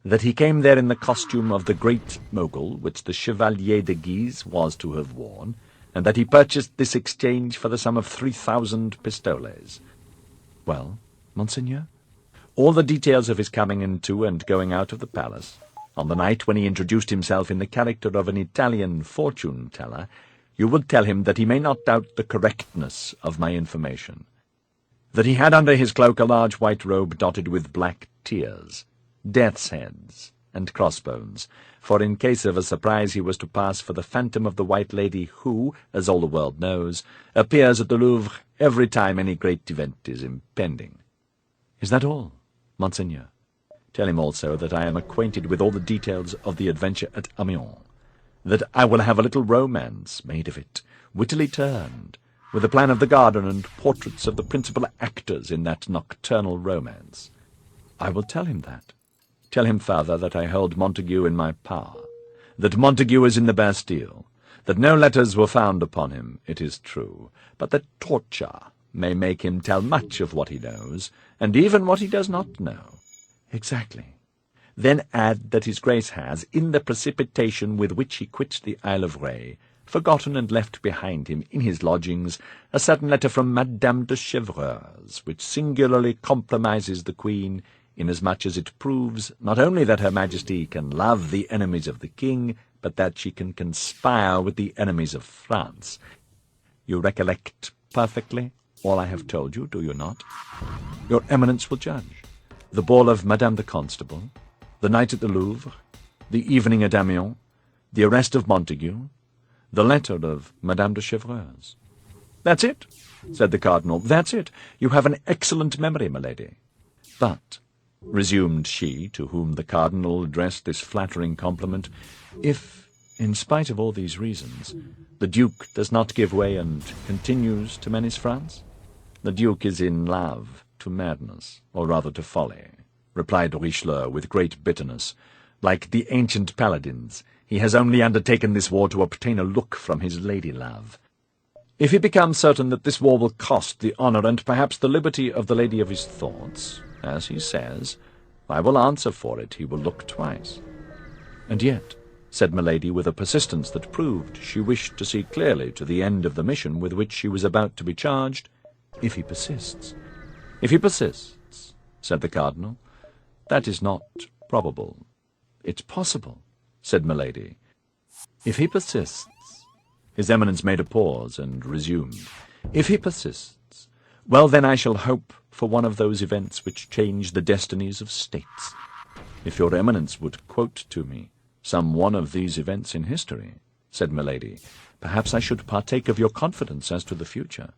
S1: that he came there in the costume of the Great Mogul which the Chevalier de Guise was to have worn, and that he purchased this exchange for the sum of 3,000 pistoles." "Well, monseigneur?" "All the details of his coming into and going out of the palace, on the night when he introduced himself in the character of an Italian fortune-teller. You will tell him that he may not doubt the correctness of my information, that he had under his cloak a large white robe dotted with black tears, death's heads, and crossbones, for in case of a surprise he was to pass for the phantom of the White Lady who, as all the world knows, appears at the Louvre every time any great event is impending." "Is that all, monseigneur?" "Tell him also that I am acquainted with all the details of the adventure at Amiens, that I will have a little romance made of it, wittily turned, with a plan of the garden and portraits of the principal actors in that nocturnal romance." "I will tell him that." "Tell him further that I hold Montague in my power, that Montague is in the Bastille, that no letters were found upon him, it is true, but that torture may make him tell much of what he knows, and even what he does not know." "Exactly." "Then add that his Grace has, in the precipitation with which he quits the Isle of Ré, forgotten and left behind him in his lodgings a certain letter from Madame de Chevreuse, which singularly compromises the Queen, inasmuch as it proves not only that Her Majesty can love the enemies of the King, but that she can conspire with the enemies of France. You recollect perfectly all I have told you, do you not? Your Eminence will judge. The ball of Madame the Constable, the night at the Louvre, the evening at Amiens, the arrest of Montague, the letter of Madame de Chevreuse. "That's it," said the Cardinal. "That's it. You have an excellent memory, milady. But," resumed she, to whom the Cardinal addressed this flattering compliment, "if, in spite of all these reasons, the Duke does not give way and continues to menace France?" "The Duke is in love to madness, or rather to folly," replied Richelieu with great bitterness. "Like the ancient paladins, he has only undertaken this war to obtain a look from his lady-love. If he becomes certain that this war will cost the honour and perhaps the liberty of the lady of his thoughts, as he says, I will answer for it he will look twice." "And yet," said Milady, with a persistence that proved she wished to see clearly to the end of the mission with which she was about to be charged, "if he persists—" "If he persists," said the Cardinal, "that is not probable. It's possible," said Milady. "If he persists—" His Eminence made a pause and resumed. "If he persists, well, then I shall hope for one of those events which change the destinies of states. If your Eminence would quote to me some one of these events in history," said Milady, "perhaps I should partake of your confidence as to the future."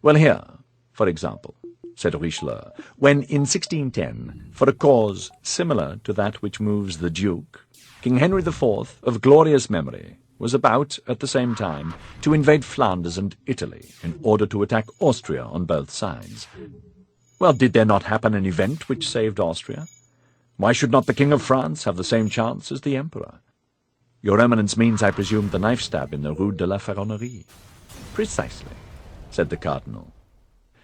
S1: "Well, here, for example," said Richelieu, "when in 1610, for a cause similar to that which moves the Duke, King Henry IV, of glorious memory, was about, at the same time, to invade Flanders and Italy in order to attack Austria on both sides. Well, did there not happen an event which saved Austria? Why should not the King of France have the same chance as the Emperor? Your Eminence means, I presume, the knife stab in the Rue de la Ferronnerie." "Precisely," said the Cardinal.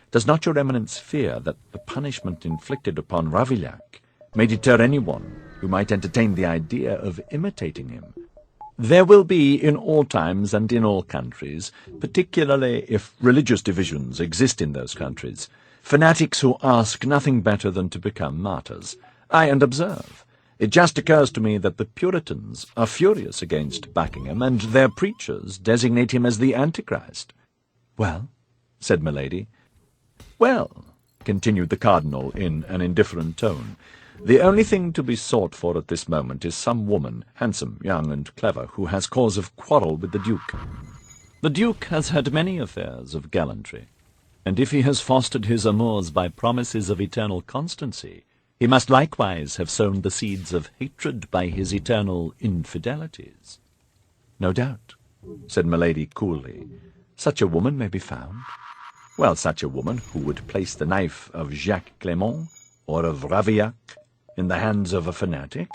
S1: "Does not your Eminence fear that the punishment inflicted upon Ravaillac may deter anyone who might entertain the idea of imitating him? There will be in all times and in all countries, particularly if religious divisions exist in those countries, fanatics who ask nothing better than to become martyrs. And observe, it just occurs to me that the Puritans are furious against Buckingham, and their preachers designate him as the Antichrist." "Well?" said Milady. "Well," continued the Cardinal in an indifferent tone, "the only thing to be sought for at this moment is some woman, handsome, young, and clever, who has cause of quarrel with the Duke. The Duke has had many affairs of gallantry, and if he has fostered his amours by promises of eternal constancy, he must likewise have sown the seeds of hatred by his eternal infidelities." "No doubt," said Milady coolly. "Such a woman may be found." "Well, such a woman who would place the knife of Jacques Clément or of Ravaillac in the hands of a fanatic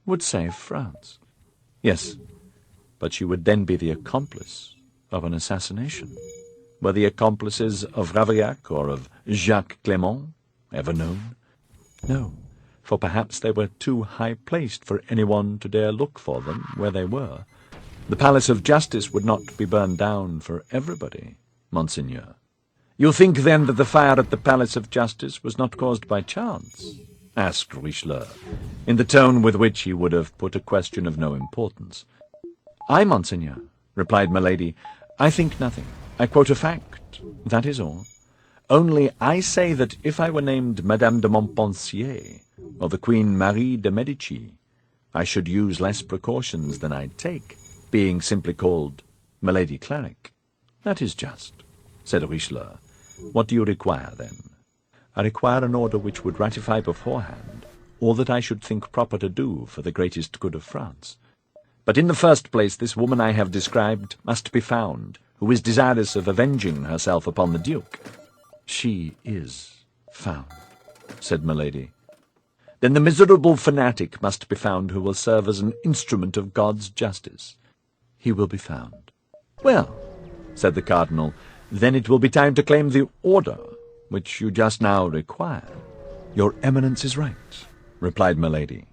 S1: would save France." "Yes, but she would then be the accomplice of an assassination. Were the accomplices of Ravaillac or of Jacques Clément ever known? No, for perhaps they were too high-placed for anyone to dare look for them where they were. The Palace of Justice would not be burned down for everybody, Monseigneur." "You think, then, that the fire at the Palace of Justice was not caused by chance?" asked Richelieu, in the tone with which he would have put a question of no importance. "I, Monseigneur," replied Milady, "I think nothing. I quote a fact, that is all. Only I say that if I were named Madame de Montpensier, or the Queen Marie de Medici, I should use less precautions than I take, being simply called Milady Cleric." "That is just," said Richelieu. "What do you require, then?" "I require an order which would ratify beforehand all that I should think proper to do for the greatest good of France. But in the first place, this woman I have described must be found, who is desirous of avenging herself upon the Duke." "She is found," said Milady. "Then the miserable fanatic must be found who will serve as an instrument of God's justice." "He will be found." "Well," said the Cardinal, "then it will be time to claim the order which you just now require." "Your Eminence is right," replied Milady,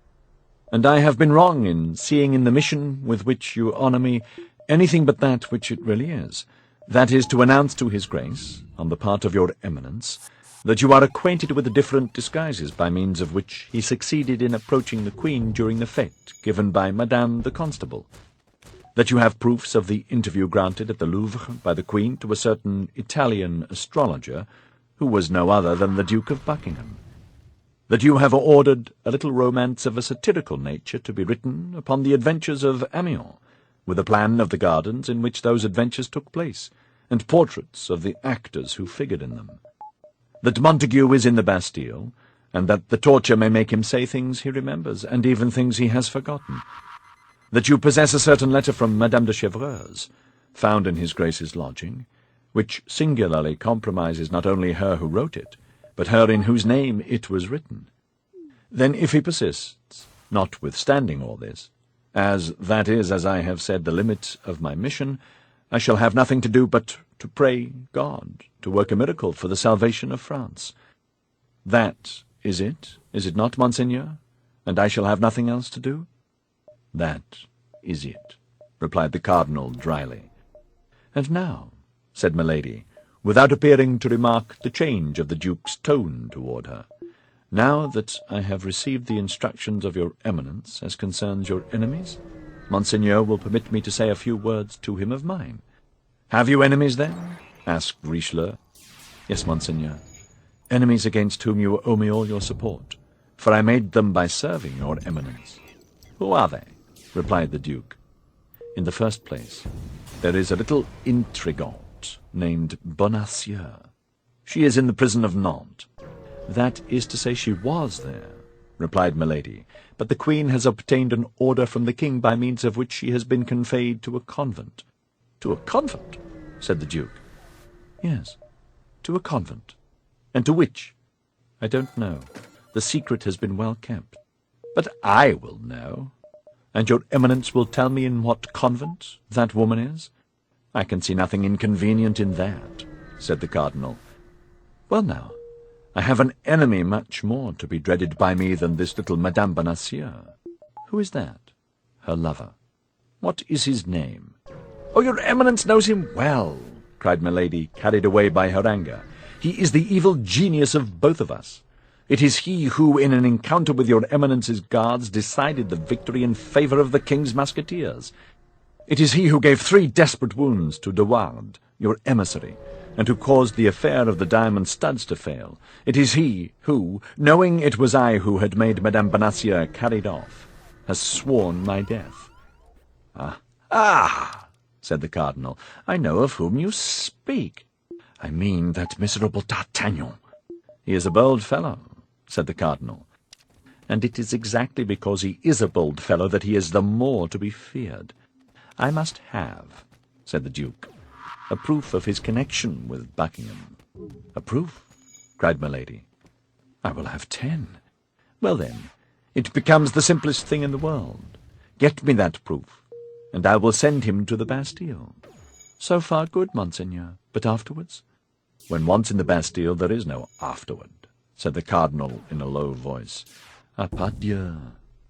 S1: "and I have been wrong in seeing in the mission with which you honour me anything but that which it really is. That is, to announce to his Grace, on the part of your Eminence, that you are acquainted with the different disguises by means of which he succeeded in approaching the Queen during the fête given by Madame the Constable, that you have proofs of the interview granted at the Louvre by the Queen to a certain Italian astrologer, who was no other than the Duke of Buckingham, that you have ordered a little romance of a satirical nature to be written upon the adventures of Amiens, with a plan of the gardens in which those adventures took place, and portraits of the actors who figured in them, that Montague is in the Bastille, and that the torture may make him say things he remembers, and even things he has forgotten, that you possess a certain letter from Madame de Chevreuse, found in his Grace's lodging, which singularly compromises not only her who wrote it, but her in whose name it was written. Then if he persists, notwithstanding all this, as that is, as I have said, the limit of my mission, I shall have nothing to do but to pray God to work a miracle for the salvation of France. That is it not, Monseigneur? And I shall have nothing else to do? That is it, replied the Cardinal dryly. And now, said Milady, without appearing to remark the change of the Duke's tone toward her, now that I have received the instructions of your Eminence as concerns your enemies, Monseigneur will permit me to say a few words to him of mine. Have you enemies, then? Asked Richelieu. Yes, Monseigneur. Enemies against whom you owe me all your support, for I made them by serving your Eminence. Who are they? Replied the Duke. In the first place, there is a little intrigante named Bonacieux. She is in the prison of Nantes. That is to say, she was there, replied Milady, but the Queen has obtained an order from the King by means of which she has been conveyed to a convent. To a convent? Said the Duke. Yes, to a convent. And to which? I don't know. The secret has been well kept. But I will know. And your Eminence will tell me in what convent that woman is? I can see nothing inconvenient in that, said the Cardinal. Well now, I have an enemy much more to be dreaded by me than this little Madame Bonacieux. Who is that? Her lover. What is his name? Oh, your Eminence knows him well, cried Milady, carried away by her anger. He is the evil genius of both of us. It is he who, in an encounter with your Eminence's guards, decided the victory in favour of the King's Musketeers. It is he who gave 3 desperate wounds to De Wardes, your emissary, and who caused the affair of the diamond studs to fail. It is he who, knowing it was I who had made Madame Bonacieux carried off, has sworn my death. Ah, said the Cardinal, I know of whom you speak. I mean that miserable D'Artagnan. He is a bold fellow, said the Cardinal, and it is exactly because he is a bold fellow that he is the more to be feared. I must have, said the Duke, a proof of his connection with Buckingham. A proof? Cried Milady. I will have 10. Well then, it becomes the simplest thing in the world. Get me that proof, and I will send him to the Bastille. So far good, Monseigneur, but afterwards? When once in the Bastille there is no afterward, said the Cardinal in a low voice. Ah, pardieu,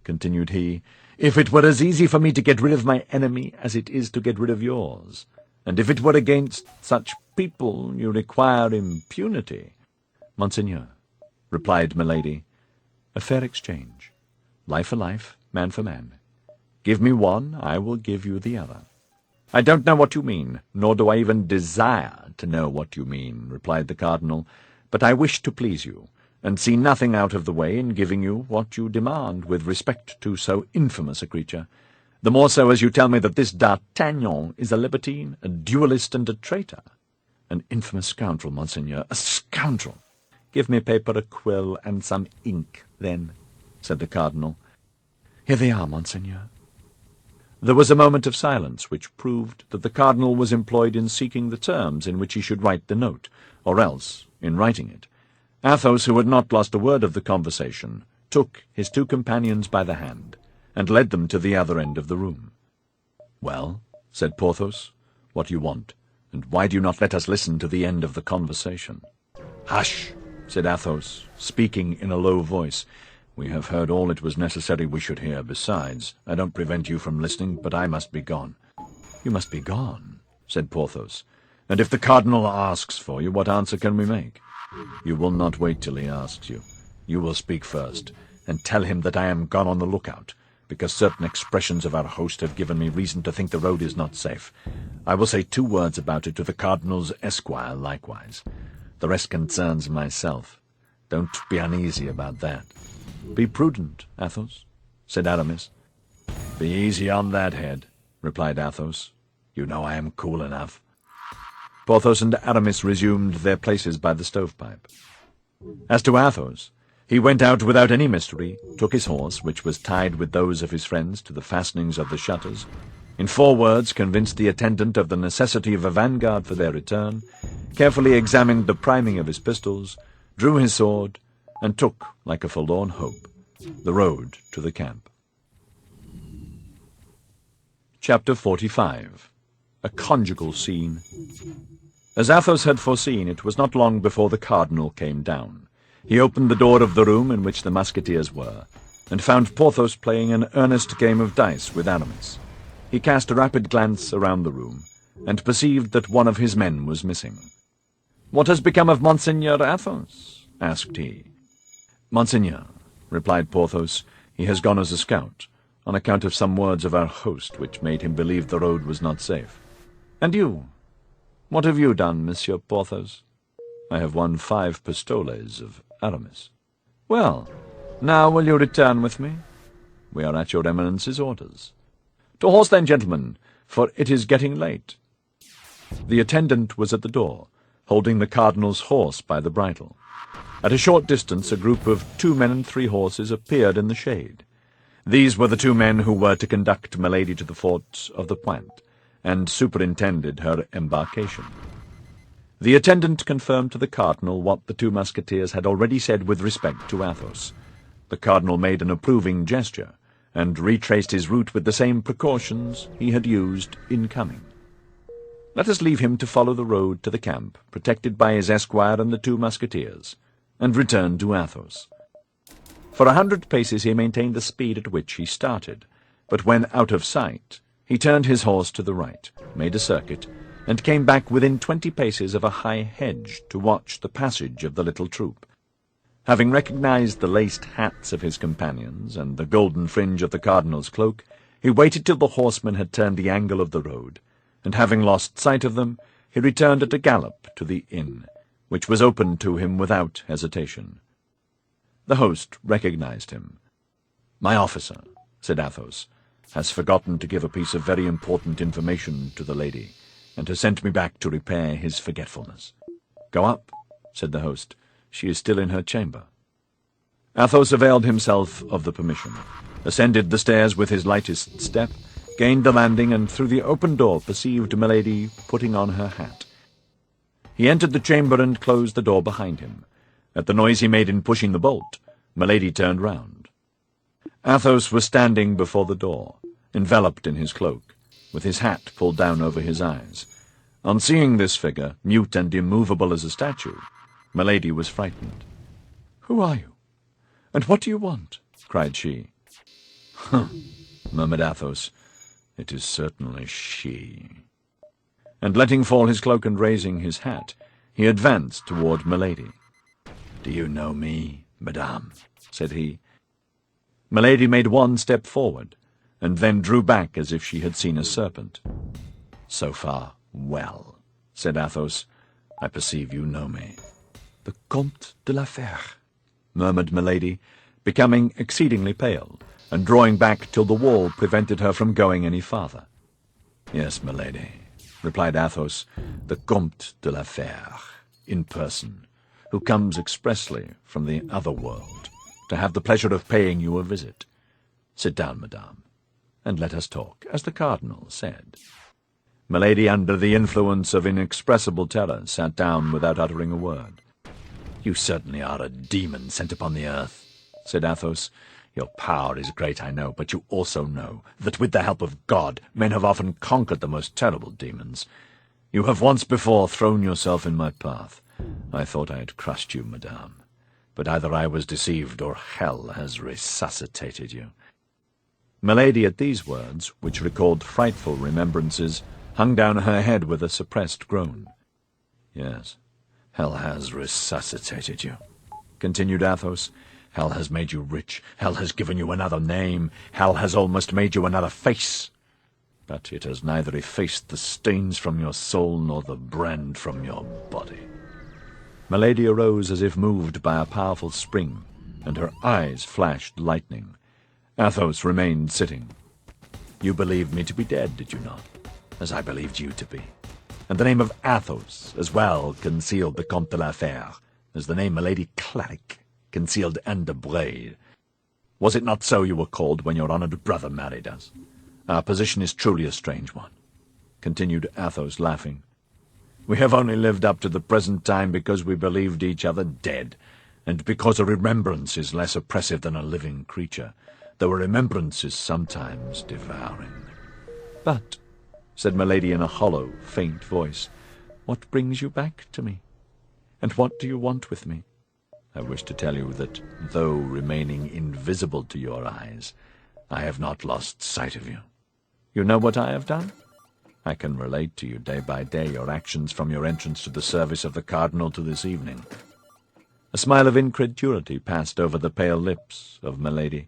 S1: continued he, if it were as easy for me to get rid of my enemy as it is to get rid of yours, and if it were against such people you require impunity. Monseigneur, replied Milady, a fair exchange. Life for life, man for man. Give me one, I will give you the other. I don't know what you mean, nor do I even desire to know what you mean, replied the Cardinal, but I wish to please you, and see nothing out of the way in giving you what you demand with respect to so infamous a creature, the more so as you tell me that this D'Artagnan is a libertine, a duellist, and a traitor. An infamous scoundrel, Monseigneur, a scoundrel. Give me paper, a quill, and some ink, then, said the Cardinal. Here they are, Monseigneur. There was a moment of silence, which proved that the Cardinal was employed in seeking the terms in which he should write the note, or else in writing it. Athos, who had not lost a word of the conversation, took his 2 companions by the hand, and led them to the other end of the room. Well, said Porthos, what do you want, and why do you not let us listen to the end of the conversation? Hush, said Athos, speaking in a low voice. We have heard all it was necessary we should hear. Besides, I don't prevent you from listening, but I must be gone. You must be gone, said Porthos, And if the cardinal asks for you, what answer can we make? You will not wait till he asks you. You will speak first, and tell him that I am gone on the lookout, because certain expressions of our host have given me reason to think the road is not safe. I will say 2 words about it to the cardinal's esquire likewise. The rest concerns myself. Don't be uneasy about that. Be prudent, Athos, said Aramis. Be easy on that head, replied Athos. You know I am cool enough. Porthos and Aramis resumed their places by the stovepipe. As to Athos, he went out without any mystery, took his horse, which was tied with those of his friends to the fastenings of the shutters, in 4 words convinced the attendant of the necessity of a vanguard for their return, carefully examined the priming of his pistols, drew his sword, and took, like a forlorn hope, the road to the camp. Chapter 45. A conjugal scene. As Athos had foreseen, it was not long before the cardinal came down. He opened the door of the room in which the Musketeers were, and found Porthos playing an earnest game of dice with Aramis. He cast a rapid glance around the room, and perceived that one of his men was missing. "What has become of Monseigneur Athos?" asked he. "Monseigneur," replied Porthos, "he has gone as a scout, on account of some words of our host which made him believe the road was not safe. And you? What have you done, Monsieur Porthos?" "I have won 5 pistoles of Aramis." "Well, now will you return with me?" "We are at your Eminence's orders." "To horse then, gentlemen, for it is getting late." The attendant was at the door, holding the cardinal's horse by the bridle. At a short distance a group of 2 men and 3 horses appeared in the shade. These were the 2 men who were to conduct Milady to the fort of the Pointe, and superintended her embarkation. The attendant confirmed to the cardinal what the 2 musketeers had already said with respect to Athos. The cardinal made an approving gesture, and retraced his route with the same precautions he had used in coming. Let us leave him to follow the road to the camp, protected by his esquire and the 2 musketeers, and return to Athos. For 100 paces he maintained the speed at which he started, but when out of sight, he turned his horse to the right, made a circuit, and came back within 20 paces of a high hedge to watch the passage of the little troop. Having recognized the laced hats of his companions and the golden fringe of the cardinal's cloak, he waited till the horsemen had turned the angle of the road, and having lost sight of them, he returned at a gallop to the inn, which was opened to him without hesitation. The host recognized him. "My officer," said Athos, "has forgotten to give a piece of very important information to the lady, and has sent me back to repair his forgetfulness." "Go up," said the host. "She is still in her chamber." Athos availed himself of the permission, ascended the stairs with his lightest step, gained the landing, and through the open door perceived Milady putting on her hat. He entered the chamber and closed the door behind him. At the noise he made in pushing the bolt, Milady turned round. Athos was standing before the door, enveloped in his cloak, with his hat pulled down over his eyes. On seeing this figure, mute and immovable as a statue, Milady was frightened. "Who are you? And what do you want?" cried she. "Huh," murmured Athos, "it is certainly she." And letting fall his cloak and raising his hat, he advanced toward Milady. "Do you know me, madame?" said he. Milady made 1 step forward, and then drew back as if she had seen a serpent. "So far, well," said Athos. "I perceive you know me." "The Comte de la Fère," murmured Milady, becoming exceedingly pale, and drawing back till the wall prevented her from going any farther. "Yes, Milady," replied Athos, "the Comte de la Fère, in person, who comes expressly from the other world to have the pleasure of paying you a visit. Sit down, madame, and let us talk, as the cardinal said." Milady, under the influence of inexpressible terror, sat down without uttering a word. "You certainly are a demon sent upon the earth," said Athos. "Your power is great, I know, but you also know that with the help of God men have often conquered the most terrible demons. You have once before thrown yourself in my path. I thought I had crushed you, madame, but either I was deceived or hell has resuscitated you." Milady, at these words, which recalled frightful remembrances, hung down her head with a suppressed groan.
S2: Yes, hell has resuscitated you, continued Athos. Hell has made you rich. Hell has given you another name. Hell has almost made you another face. But it has neither effaced the stains from your soul nor the brand from your body. Milady arose as if moved by a powerful spring, and her eyes flashed lightning. Athos remained sitting. You believed me to be dead, did you not? As I believed you to be. And the name of Athos as well concealed the Comte de la Fère, as the name Milady Clarick concealed Anne de Bray. Was it not so you were called when your honoured brother married us? Our position is truly a strange one, continued Athos, laughing. We have only lived up to the present time because we believed each other dead, and because a remembrance is less oppressive than a living creature, though a remembrance is sometimes devouring. But, said Milady in a hollow, faint voice, what brings you back to me? And what do you want with me? I wish to tell you that, though remaining invisible to your eyes, I have not lost sight of you. You know what I have done? I can relate to you day by day your actions from your entrance to the service of the cardinal to this evening. A smile of incredulity passed over the pale lips of Milady.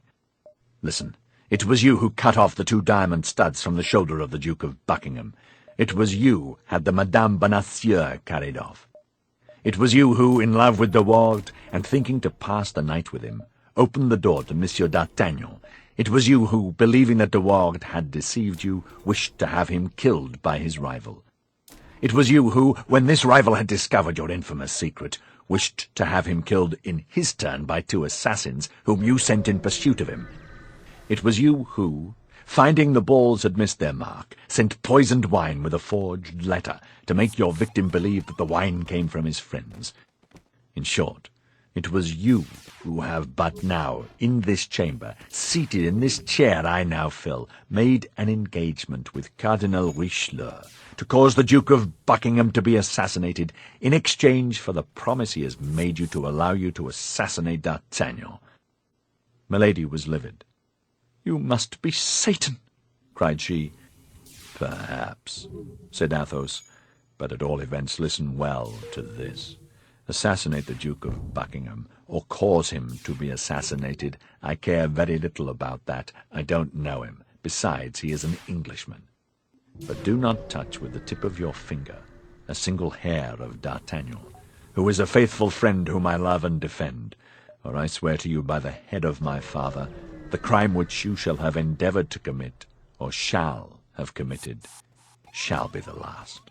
S2: Listen, it was you who cut off the 2 diamond studs from the shoulder of the Duke of Buckingham. It was you had the Madame Bonacieux carried off. It was you who, in love with De Wardes, and thinking to pass the night with him, opened the door to Monsieur d'Artagnan. It was you who, believing that De Wardes had deceived you, wished to have him killed by his rival. It was you who, when this rival had discovered your infamous secret, wished to have him killed in his turn by 2 assassins whom you sent in pursuit of him. It was you who, finding the balls had missed their mark, sent poisoned wine with a forged letter to make your victim believe that the wine came from his friends. In short, it was you who have but now, in this chamber, seated in this chair I now fill, made an engagement with Cardinal Richelieu to cause the Duke of Buckingham to be assassinated in exchange for the promise he has made you to allow you to assassinate D'Artagnan. Milady was livid. You must be Satan, cried she. Perhaps, said Athos, but at all events listen well to this. Assassinate the Duke of Buckingham, or cause him to be assassinated. I care very little about that. I don't know him. Besides, he is an Englishman. But do not touch with the tip of your finger a single hair of D'Artagnan, who is a faithful friend whom I love and defend, or I swear to you by the head of my father, the crime which you shall have endeavoured to commit, or shall have committed, shall be the last.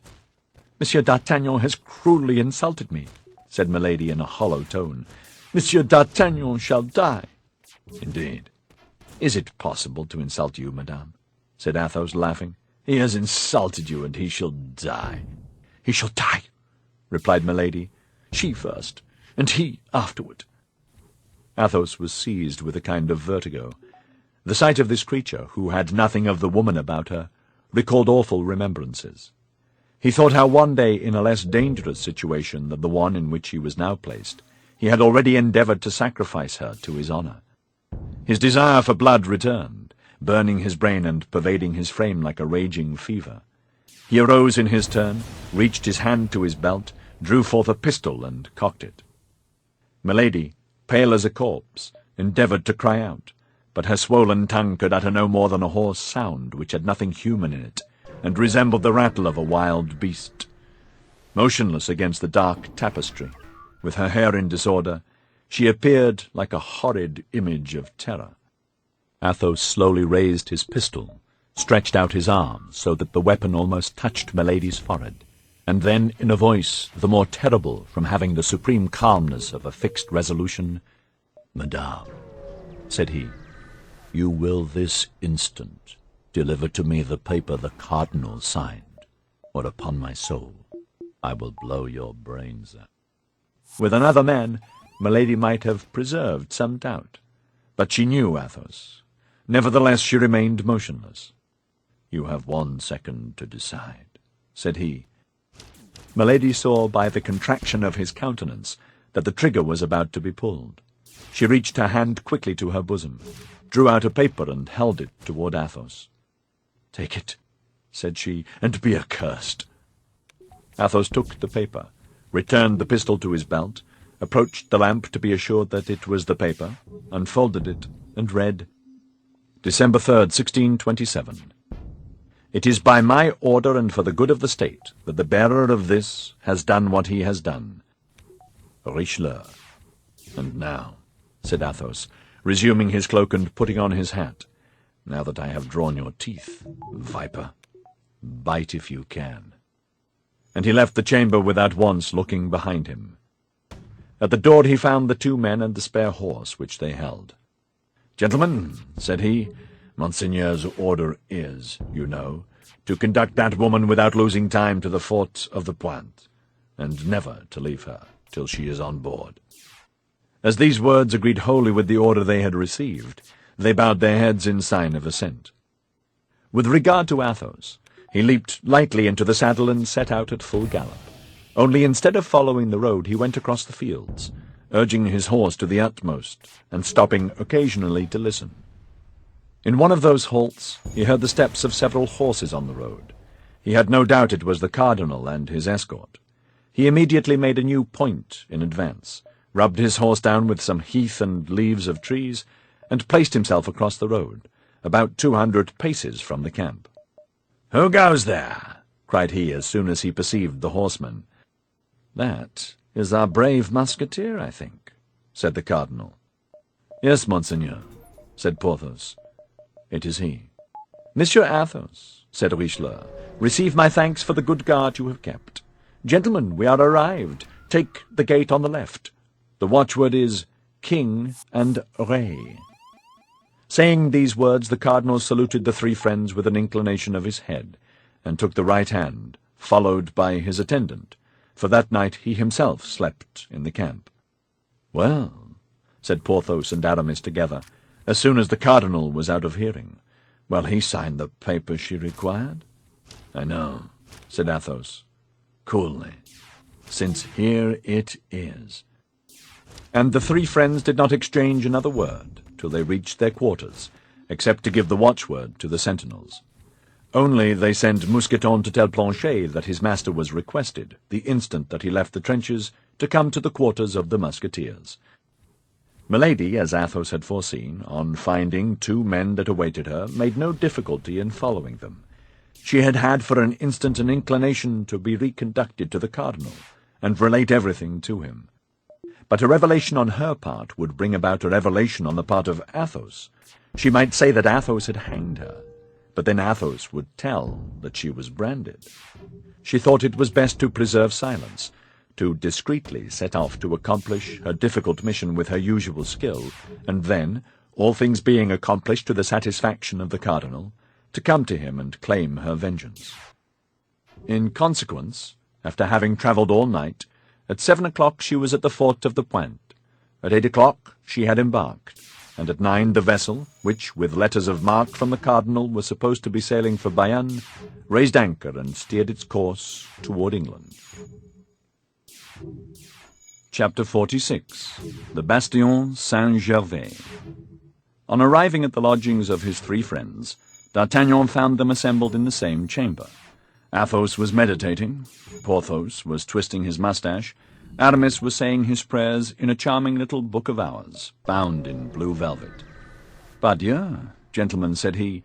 S2: Monsieur d'Artagnan has cruelly insulted me, said Milady in a hollow tone. Monsieur d'Artagnan shall die. Indeed. Is it possible to insult you, madame? Said Athos, laughing. He has insulted you, and he shall die. He shall die, replied Milady. She first, and he afterward. Athos was seized with a kind of vertigo. The sight of this creature, who had nothing of the woman about her, recalled awful remembrances. He thought how one day, in a less dangerous situation than the one in which he was now placed, he had already endeavoured to sacrifice her to his honour. His desire for blood returned, burning his brain and pervading his frame like a raging fever. He arose in his turn, reached his hand to his belt, drew forth a pistol and cocked it. Milady, pale as a corpse, endeavoured to cry out, but her swollen tongue could utter no more than a hoarse sound which had nothing human in it, and resembled the rattle of a wild beast. Motionless against the dark tapestry, with her hair in disorder, she appeared like a horrid image of terror. Athos slowly raised his pistol, stretched out his arm so that the weapon almost touched Milady's forehead, and then, in a voice the more terrible from having the supreme calmness of a fixed resolution, "Madame," said he, "you will this instant deliver to me the paper the cardinal signed, or upon my soul I will blow your brains out." With another man, Milady might have preserved some doubt, but she knew Athos. Nevertheless, she remained motionless. "You have 1 second to decide," said he. Milady saw by the contraction of his countenance that the trigger was about to be pulled. She reached her hand quickly to her bosom, drew out a paper and held it toward Athos. "Take it," said she, "and be accursed." Athos took the paper,
S1: returned the pistol to his belt, approached the lamp to be assured that it was the paper, unfolded it, and read, December 3rd, 1627. It is by my order and for the good of the state that the bearer of this has done what he has done. Richelieu. And now, said Athos, resuming his cloak and putting on his hat, now that I have drawn your teeth, viper, bite if you can. And he left the chamber without once looking behind him. At the door he found the two men and the spare horse which they held. Gentlemen, said he, Monseigneur's order is, you know, to conduct that woman without losing time to the fort of the Pointe, and never to leave her till she is on board. As these words agreed wholly with the order they had received, they bowed their heads in sign of assent. With regard to Athos, he leaped lightly into the saddle and set out at full gallop. Only instead of following the road, he went across the fields, urging his horse to the utmost, and stopping occasionally to listen. In one of those halts, he heard the steps of several horses on the road. He had no doubt it was the cardinal and his escort. He immediately made a new point in advance, rubbed his horse down with some heath and leaves of trees, and placed himself across the road, about 200 paces from the camp. "Who goes there?" cried he as soon as he perceived the horseman. "That is our brave Musketeer, I think," said the cardinal. "Yes, monseigneur," said Porthos. "It is he." "Monsieur Athos," said Richelieu, "receive my thanks for the good guard you have kept. Gentlemen, we are arrived. Take the gate on the left. The watchword is King and Rey." Saying these words, the cardinal saluted the three friends with an inclination of his head, and took the right hand, followed by his attendant, for that night he himself slept in the camp. "Well," said Porthos and Aramis together, as soon as the cardinal was out of hearing. "Well, he signed the paper she required?" "I know," said Athos, coolly, "since here it is." And the three friends did not exchange another word till they reached their quarters, except to give the watchword to the sentinels. Only they sent Mousqueton to tell Planchet that his master was requested, the instant that he left the trenches, to come to the quarters of the Musketeers. Milady, as Athos had foreseen, on finding two men that awaited her, made no difficulty in following them. She had had for an instant an inclination to be reconducted to the cardinal, and relate everything to him. But a revelation on her part would bring about a revelation on the part of Athos. She might say that Athos had hanged her, but then Athos would tell that she was branded. She thought it was best to preserve silence, to discreetly set off to accomplish her difficult mission with her usual skill, and then, all things being accomplished to the satisfaction of the cardinal, to come to him and claim her vengeance. In consequence, after having travelled all night, at 7 o'clock she was at the fort of the Pointe. At 8 o'clock she had embarked, and at 9 the vessel, which, with letters of marque from the cardinal, was supposed to be sailing for Bayonne, raised anchor and steered its course toward England. Chapter 46. The Bastion Saint-Gervais. On arriving at the lodgings of his three friends, D'Artagnan found them assembled in the same chamber. Athos was meditating, Porthos was twisting his moustache, Aramis was saying his prayers in a charming little book of hours, bound in blue velvet. "Pardieu, gentlemen," said he,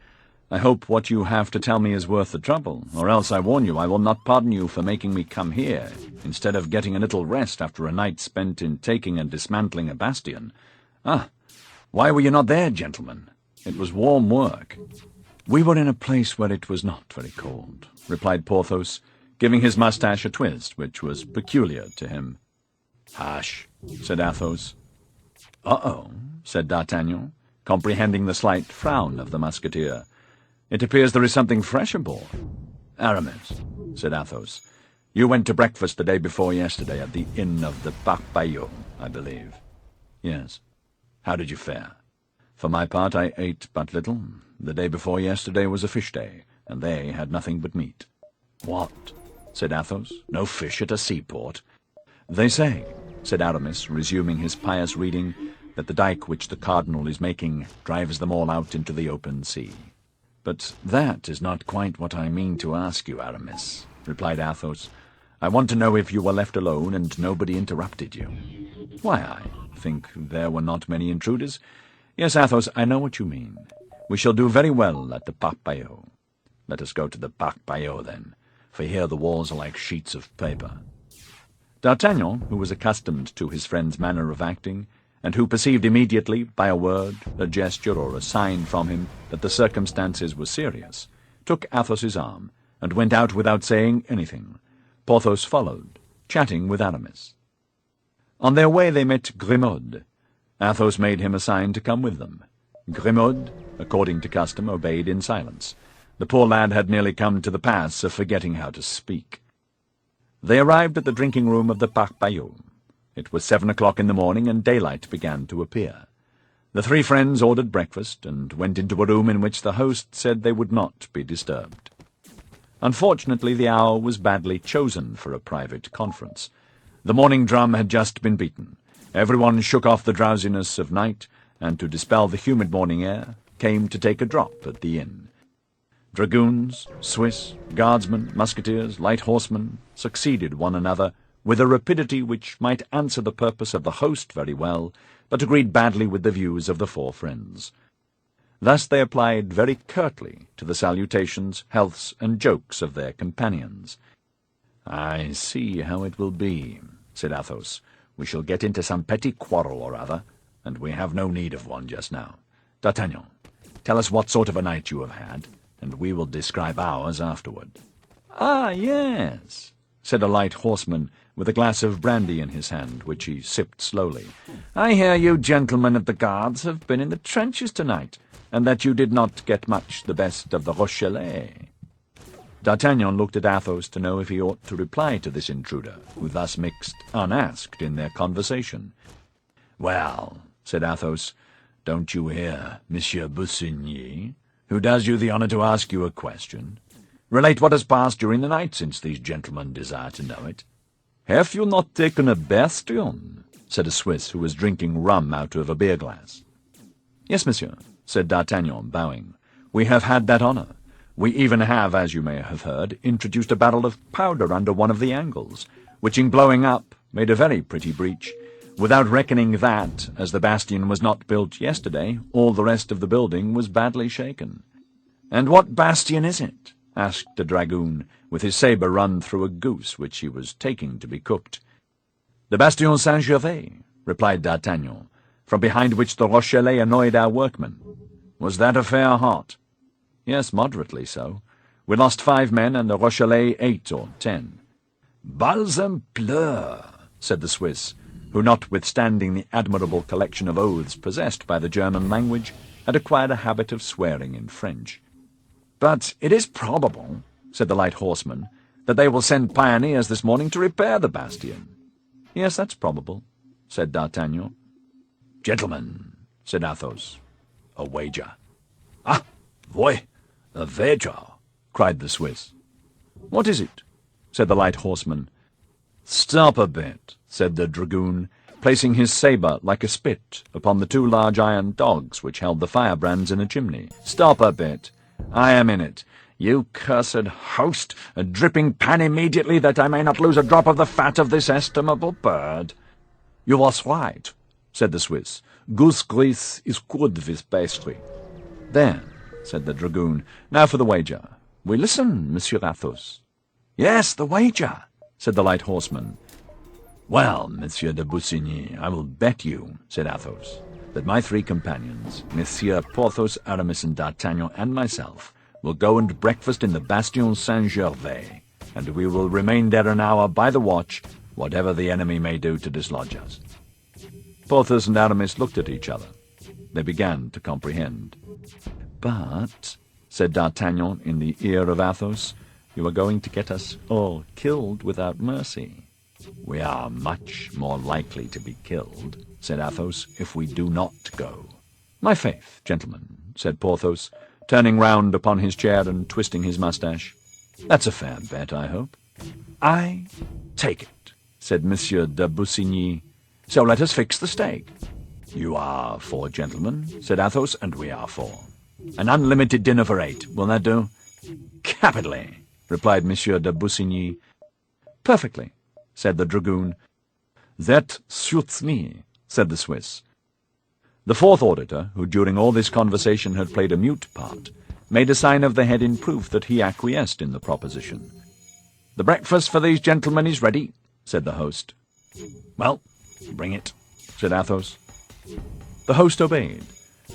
S1: "I hope what you have to tell me is worth the trouble, or else, I warn you, I will not pardon you for making me come here, instead of getting a little rest after a night spent in taking and dismantling a bastion. Ah, why were you not there, gentlemen? It was warm work." "We were in a place where it was not very cold," replied Porthos, giving his moustache a twist which was peculiar to him. "Hush," said Athos. "Uh-oh," said D'Artagnan, comprehending the slight frown of the Musketeer. "It appears there is something fresh aboard." "Aramis," said Athos, "you went to breakfast the day before yesterday at the inn of the Parc Bayeux, I believe." "Yes." "How did you fare?" "For my part, I ate but little. The day before yesterday was a fish day, and they had nothing but meat." "What?" said Athos. "No fish at a seaport?" "They say," said Aramis, resuming his pious reading, "that the dike which the cardinal is making drives them all out into the open sea." "But that is not quite what I mean to ask you, Aramis," replied Athos.
S2: I want to know if you were left alone and nobody interrupted you."
S1: "Why, I think there were not many intruders. Yes, Athos, I know what you mean. We shall do very well at the Parc Bayeux."
S2: "Let us go to the Parc Bayeux, then, for here the walls are like sheets of paper."
S1: D'Artagnan, who was accustomed to his friend's manner of acting, and who perceived immediately, by a word, a gesture, or a sign from him, that the circumstances were serious, took Athos's arm, and went out without saying anything. Porthos followed, chatting with Aramis. On their way they met Grimaud. Athos made him a sign to come with them. Grimaud, according to custom, obeyed in silence. The poor lad had nearly come to the pass of forgetting how to speak. They arrived at the drinking-room of the Parc Bayeux. It was 7 o'clock in the morning, and daylight began to appear. The three friends ordered breakfast, and went into a room in which the host said they would not be disturbed. Unfortunately, the hour was badly chosen for a private conference. The morning drum had just been beaten. Everyone shook off the drowsiness of night, and to dispel the humid morning air, came to take a drop at the inn. Dragoons, Swiss, guardsmen, musketeers, light horsemen succeeded one another with a rapidity which might answer the purpose of the host very well, but agreed badly with the views of the four friends. Thus they applied very curtly to the salutations, healths, and jokes of their companions.
S2: "I see how it will be," said Athos. "We shall get into some petty quarrel or other, and we have no need of one just now. D'Artagnan, tell us what sort of a night you have had, and we will describe ours afterward."
S1: "Ah, yes," said a light horseman, with a glass of brandy in his hand, which he sipped slowly. "I hear you gentlemen of the Guards have been in the trenches tonight, and that you did not get much the best of the Rochellais." D'Artagnan looked at Athos to know if he ought to reply to this intruder, who thus mixed unasked in their conversation.
S2: "Well," said Athos, "don't you hear Monsieur Busigny, who does you the honour to ask you a question? Relate what has passed during the night, since these gentlemen desire to know it."
S1: "Have you not taken a bastion?" said a Swiss who was drinking rum out of a beer-glass. "Yes, monsieur," said D'Artagnan, bowing. "We have had that honour. We even have, as you may have heard, introduced a barrel of powder under one of the angles, which in blowing up made a very pretty breach. Without reckoning that, as the bastion was not built yesterday, all the rest of the building was badly shaken." "And what bastion is it?" asked a dragoon, with his sabre run through a goose which he was taking to be cooked. "The Bastion Saint-Gervais," replied D'Artagnan, "from behind which the Rochellais annoyed our workmen." "Was that affair hot?" "Yes, moderately so. We lost 5 men, and the Rochellais 8 or 10.
S2: "Balsampleur," said the Swiss,
S1: who, notwithstanding the admirable collection of oaths possessed by the German language, had acquired a habit of swearing in French.
S2: "But it is probable," said the light horseman, "that they will send pioneers this morning to repair the bastion."
S1: "Yes, that's probable," said D'Artagnan.
S2: "Gentlemen," said Athos, "a wager." "Ah, voy, a wager," cried the Swiss.
S1: "What is it?" said the light horseman.
S2: "Stop a bit," said the dragoon,
S1: placing his sabre like a spit upon the 2 large iron dogs which held the firebrands in a chimney. "Stop a bit. I am in it. You cursed host, a dripping pan immediately, that I may not lose a drop of the fat of this estimable bird."
S2: "You was right," said the Swiss.
S1: "Goose grease is good with pastry." "There," said the dragoon. "Now for the wager. We listen, Monsieur Athos."
S2: "Yes, the wager,"
S1: said the light horseman.
S2: "Well, Monsieur de Busigny, I will bet you," said Athos, "that my 3 companions, Messieurs Porthos, Aramis, and D'Artagnan, and myself, will go and breakfast in the Bastion Saint-Gervais, and we will remain there an hour by the watch, whatever the enemy may do to dislodge us."
S1: Porthos and Aramis looked at each other. They began to comprehend. "But," said D'Artagnan in the ear of Athos, "you are going to get us all killed without mercy."
S2: "We are much more likely to be killed," said Athos, "if we do not go."
S1: "My faith, gentlemen," said Porthos, turning round upon his chair and twisting his moustache. "That's a fair bet, I hope."
S2: "I take it,"
S1: said Monsieur de Busigny. "So let us fix the stake."
S2: "You are 4 gentlemen," said Athos, "and we are 4. An unlimited dinner for 8, will that do?"
S1: "Capitally," replied Monsieur de Busigny. "Perfectly," said the dragoon. "That suits me," said the Swiss. The fourth auditor, who during all this conversation had played a mute part, made a sign of the head in proof that he acquiesced in the proposition. "The breakfast for these gentlemen is ready," said the host. "Well, bring it," said Athos. The host obeyed.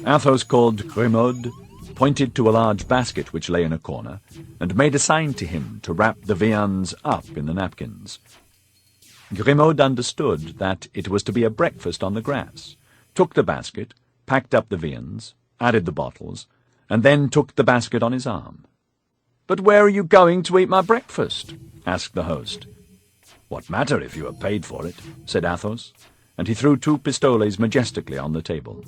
S1: Athos called Grimaud, pointed to a large basket which lay in a corner, and made a sign to him to wrap the viands up in the napkins. Grimaud understood that it was to be a breakfast on the grass, took the basket, packed up the viands, added the bottles, and then took the basket on his arm. "But where are you going to eat my breakfast?" asked the host. "What matter if you have paid for it?" said Athos, and he threw 2 pistoles majestically on the table.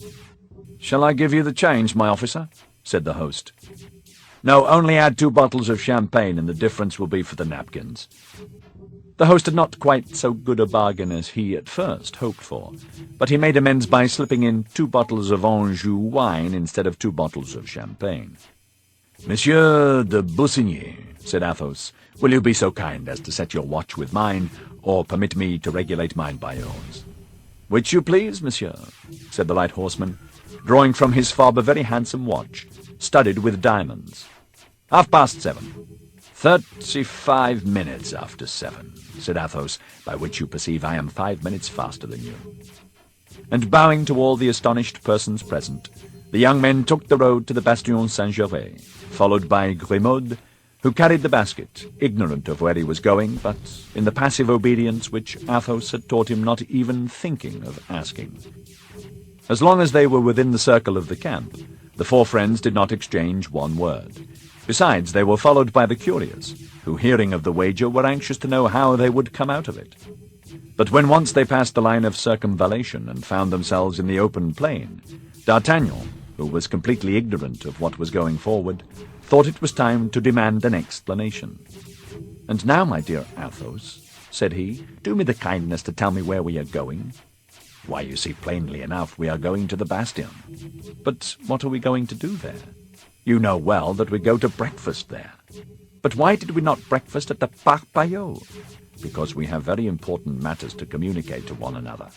S1: "Shall I give you the change, my officer?" said the host. "No, only add 2 bottles of champagne, and the difference will be for the napkins." The host had not quite so good a bargain as he at first hoped for, but he made amends by slipping in 2 bottles of Anjou wine instead of 2 bottles of champagne. "Monsieur de Busigny," said Athos, "will you be so kind as to set your watch with mine, or permit me to regulate mine by yours?" "Which you please, monsieur," said the light horseman, drawing from his fob a very handsome watch, studded with diamonds. "7:30. 35 minutes after 7, said Athos, "by which you perceive I am 5 minutes faster than you." And bowing to all the astonished persons present, the young men took the road to the Bastion Saint-Gervais, followed by Grimaud, who carried the basket, ignorant of where he was going, but in the passive obedience which Athos had taught him not even thinking of asking. As long as they were within the circle of the camp, the 4 friends did not exchange one word. Besides, they were followed by the curious, who, hearing of the wager, were anxious to know how they would come out of it. But when once they passed the line of circumvallation and found themselves in the open plain, D'Artagnan, who was completely ignorant of what was going forward, thought it was time to demand an explanation. "And now, my dear Athos," said he, "do me the kindness to tell me where we are going." "Why, you see plainly enough we are going to the Bastion." "But what are we going to do there?" "You know well that we go to breakfast there." "But why did we not breakfast at the Parpaillot?" "Because we have very important matters to communicate to one another,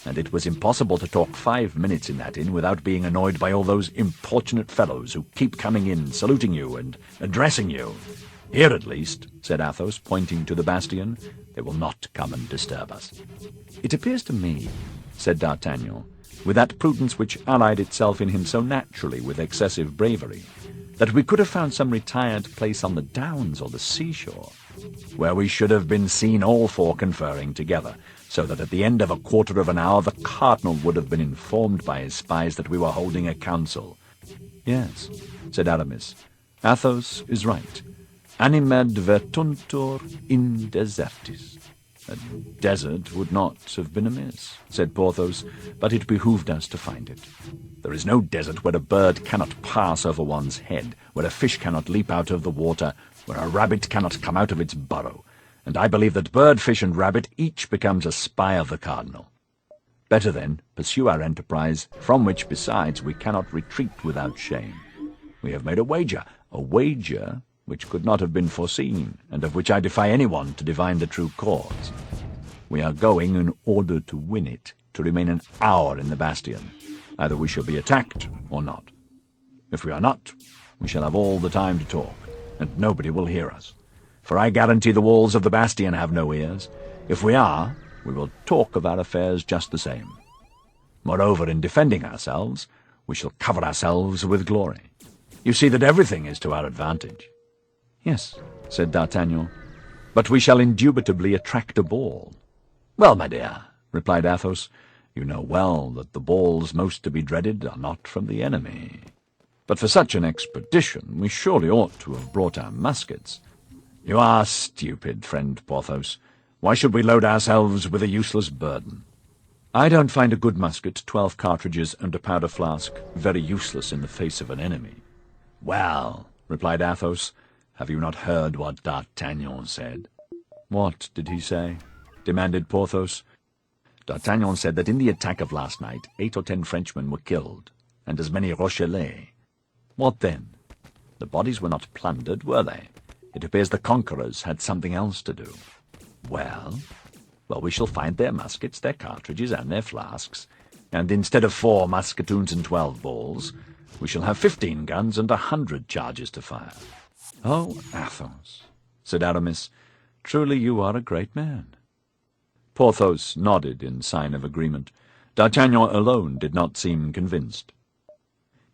S1: and it was impossible to talk 5 minutes in that inn without being annoyed by all those importunate fellows who keep coming in, saluting you, and addressing you. Here, at least," said Athos, pointing to the Bastion, "they will not come and disturb us." "It appears to me," said D'Artagnan, with that prudence which allied itself in him so naturally with excessive bravery, "that we could have found some retired place on the downs or the seashore, where we should have been seen all 4 conferring together, so that at the end of a quarter of an hour the cardinal would have been informed by his spies that we were holding a council." "Yes," said Aramis, "Athos is right. Animad vertuntur in desertis." "A desert would not have been amiss," said Porthos, "but it behooved us to find it. There is no desert where a bird cannot pass over one's head, where a fish cannot leap out of the water, where a rabbit cannot come out of its burrow, and I believe that bird, fish, and rabbit each becomes a spy of the cardinal. Better, then, pursue our enterprise, from which, besides, we cannot retreat without shame. We have made a wager which could not have been foreseen, and of which I defy anyone to divine the true cause. We are going, in order to win it, to remain an hour in the Bastion. Either we shall be attacked or not. If we are not, we shall have all the time to talk, and nobody will hear us. For I guarantee the walls of the Bastion have no ears. If we are, we will talk of our affairs just the same. Moreover, in defending ourselves, we shall cover ourselves with glory. You see that everything is to our advantage." "Yes," said D'Artagnan, "but we shall indubitably attract a ball." "Well, my dear," replied Athos, "you know well that the balls most to be dreaded are not from the enemy. But for such an expedition we surely ought to have brought our muskets." "You are stupid, friend Porthos. Why should we load ourselves with a useless burden?" "I don't find a good musket, 12 cartridges, and a powder flask very useless in the face of an enemy." "Well," replied Athos, "have you not heard what D'Artagnan said?" "What did he say?" demanded Porthos. "D'Artagnan said that in the attack of last night 8 or 10 Frenchmen were killed, and as many Rochellais." "What then?" "The bodies were not plundered, were they? It appears the conquerors had something else to do."
S2: Well, we shall find their muskets, their cartridges, and their flasks, and instead of 4 musketoons and 12 balls, we shall have 15 guns and 100 charges to fire.
S1: Oh, Athos, said Aramis, truly you are a great man. Porthos nodded in sign of agreement. D'Artagnan alone did not seem convinced.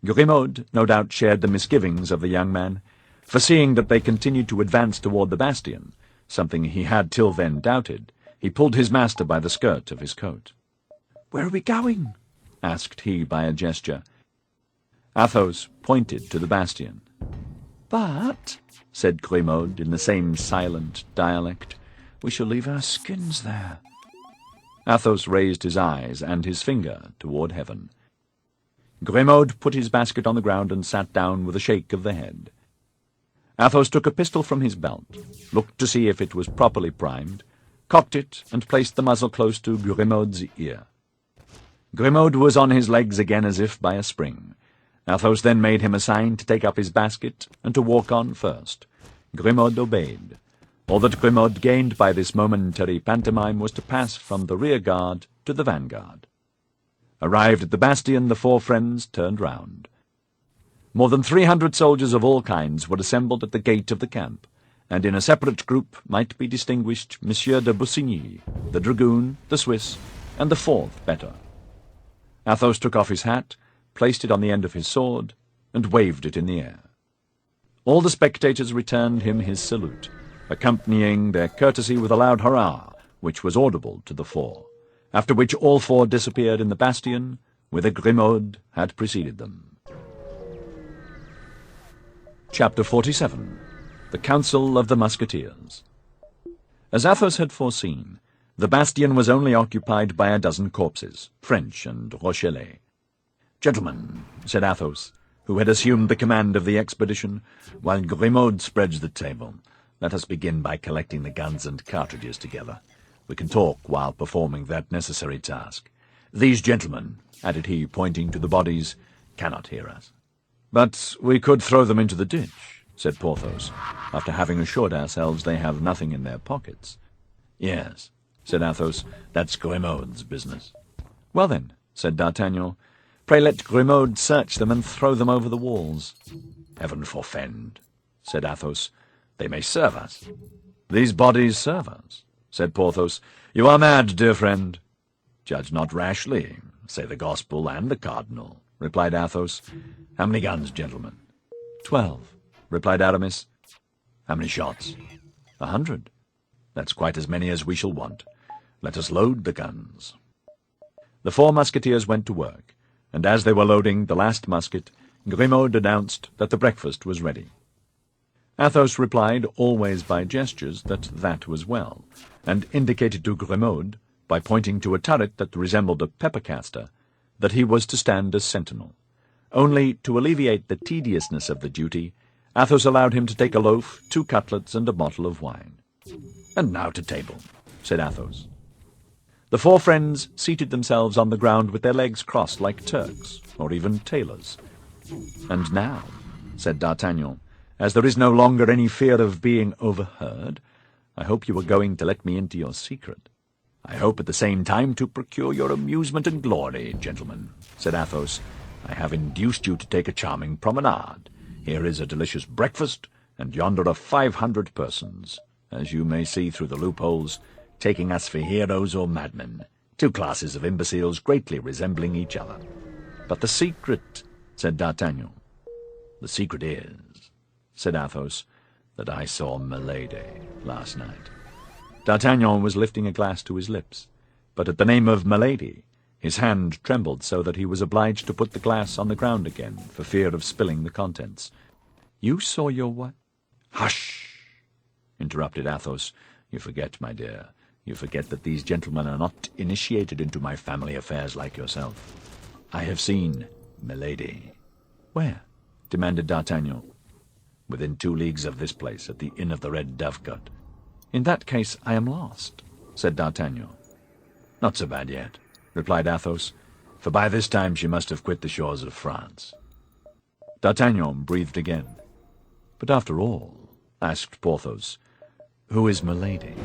S1: Grimaud no doubt shared the misgivings of the young man, foreseeing that they continued to advance toward the bastion, something he had till then doubted. He pulled his master by the skirt of his coat. "Where are we going?" asked he by a gesture. Athos pointed to the bastion. "But," said Grimaud in the same silent dialect, "we shall leave our skins there." Athos raised his eyes and his finger toward heaven. Grimaud put his basket on the ground and sat down with a shake of the head. Athos took a pistol from his belt, looked to see if it was properly primed, cocked it, and placed the muzzle close to Grimaud's ear. Grimaud was on his legs again as if by a spring. Athos then made him a sign to take up his basket and to walk on first. Grimaud obeyed. All that Grimaud gained by this momentary pantomime was to pass from the rear guard to the vanguard. Arrived at the bastion, the 4 friends turned round. More than 300 soldiers of all kinds were assembled at the gate of the camp, and in a separate group might be distinguished Monsieur de Busigny, the dragoon, the Swiss, and the 4th better. Athos took off his hat, placed it on the end of his sword, and waved it in the air. All the spectators returned him his salute, accompanying their courtesy with a loud hurrah, which was audible to the 4, after which all 4 disappeared in the bastion, whither Grimaud had preceded them. Chapter 47. The Council of the Musketeers. As Athos had foreseen, the bastion was only occupied by a dozen corpses, French and Rochellais. "Gentlemen," said Athos, who had assumed the command of the expedition, while Grimaud spreads the table, "let us begin by collecting the guns and cartridges together. We can talk while performing that necessary task. These gentlemen," added he, pointing to the bodies, "cannot hear us." "But we could throw them into the ditch," said Porthos, "after having assured ourselves they have nothing in their pockets." "Yes," said Athos, "that's Grimaud's business." "Well then," said D'Artagnan, "pray let Grimaud search them and throw them over the walls." "Heaven forfend," said Athos, "they may serve us." "These bodies serve us," said Porthos. "You are mad, dear friend." "Judge not rashly, say the gospel and the cardinal," replied Athos. "How many guns, gentlemen?" 12, replied Aramis. "How many shots?" 100. "That's quite as many as we shall want. Let us load the guns." The 4 musketeers went to work, and as they were loading the last musket, Grimaud announced that the breakfast was ready. Athos replied, always by gestures, that was well, and indicated to Grimaud, by pointing to a turret that resembled a pepper-caster, that he was to stand as sentinel. Only, to alleviate the tediousness of the duty, Athos allowed him to take a loaf, 2 cutlets, and a bottle of wine. "And now to table," said Athos. The 4 friends seated themselves on the ground with their legs crossed like Turks, or even tailors. "And now," said D'Artagnan, "as there is no longer any fear of being overheard, I hope you are going to let me into your secret." "I hope at the same time to procure your amusement and glory, gentlemen," said Athos. "I have induced you to take a charming promenade. Here is a delicious breakfast, and yonder are 500 persons, as you may see through the loopholes, taking us for heroes or madmen, 2 classes of imbeciles greatly resembling each other." "But the secret," said D'Artagnan. "The secret is," said Athos, "that I saw Milady last night." D'Artagnan was lifting a glass to his lips, but at the name of Milady his hand trembled so that he was obliged to put the glass on the ground again for fear of spilling the contents. "You saw your what?" "Hush!" interrupted Athos. "You forget, my dear, you forget that these gentlemen are not initiated into my family affairs like yourself. I have seen Milady." "Where?" demanded D'Artagnan. "Within 2 leagues of this place, at the Inn of the Red Dovecot." "In that case I am lost," said D'Artagnan. "Not so bad yet," replied Athos, "for by this time she must have quit the shores of France." D'Artagnan breathed again. "But after all," asked Porthos, "who is Milady?"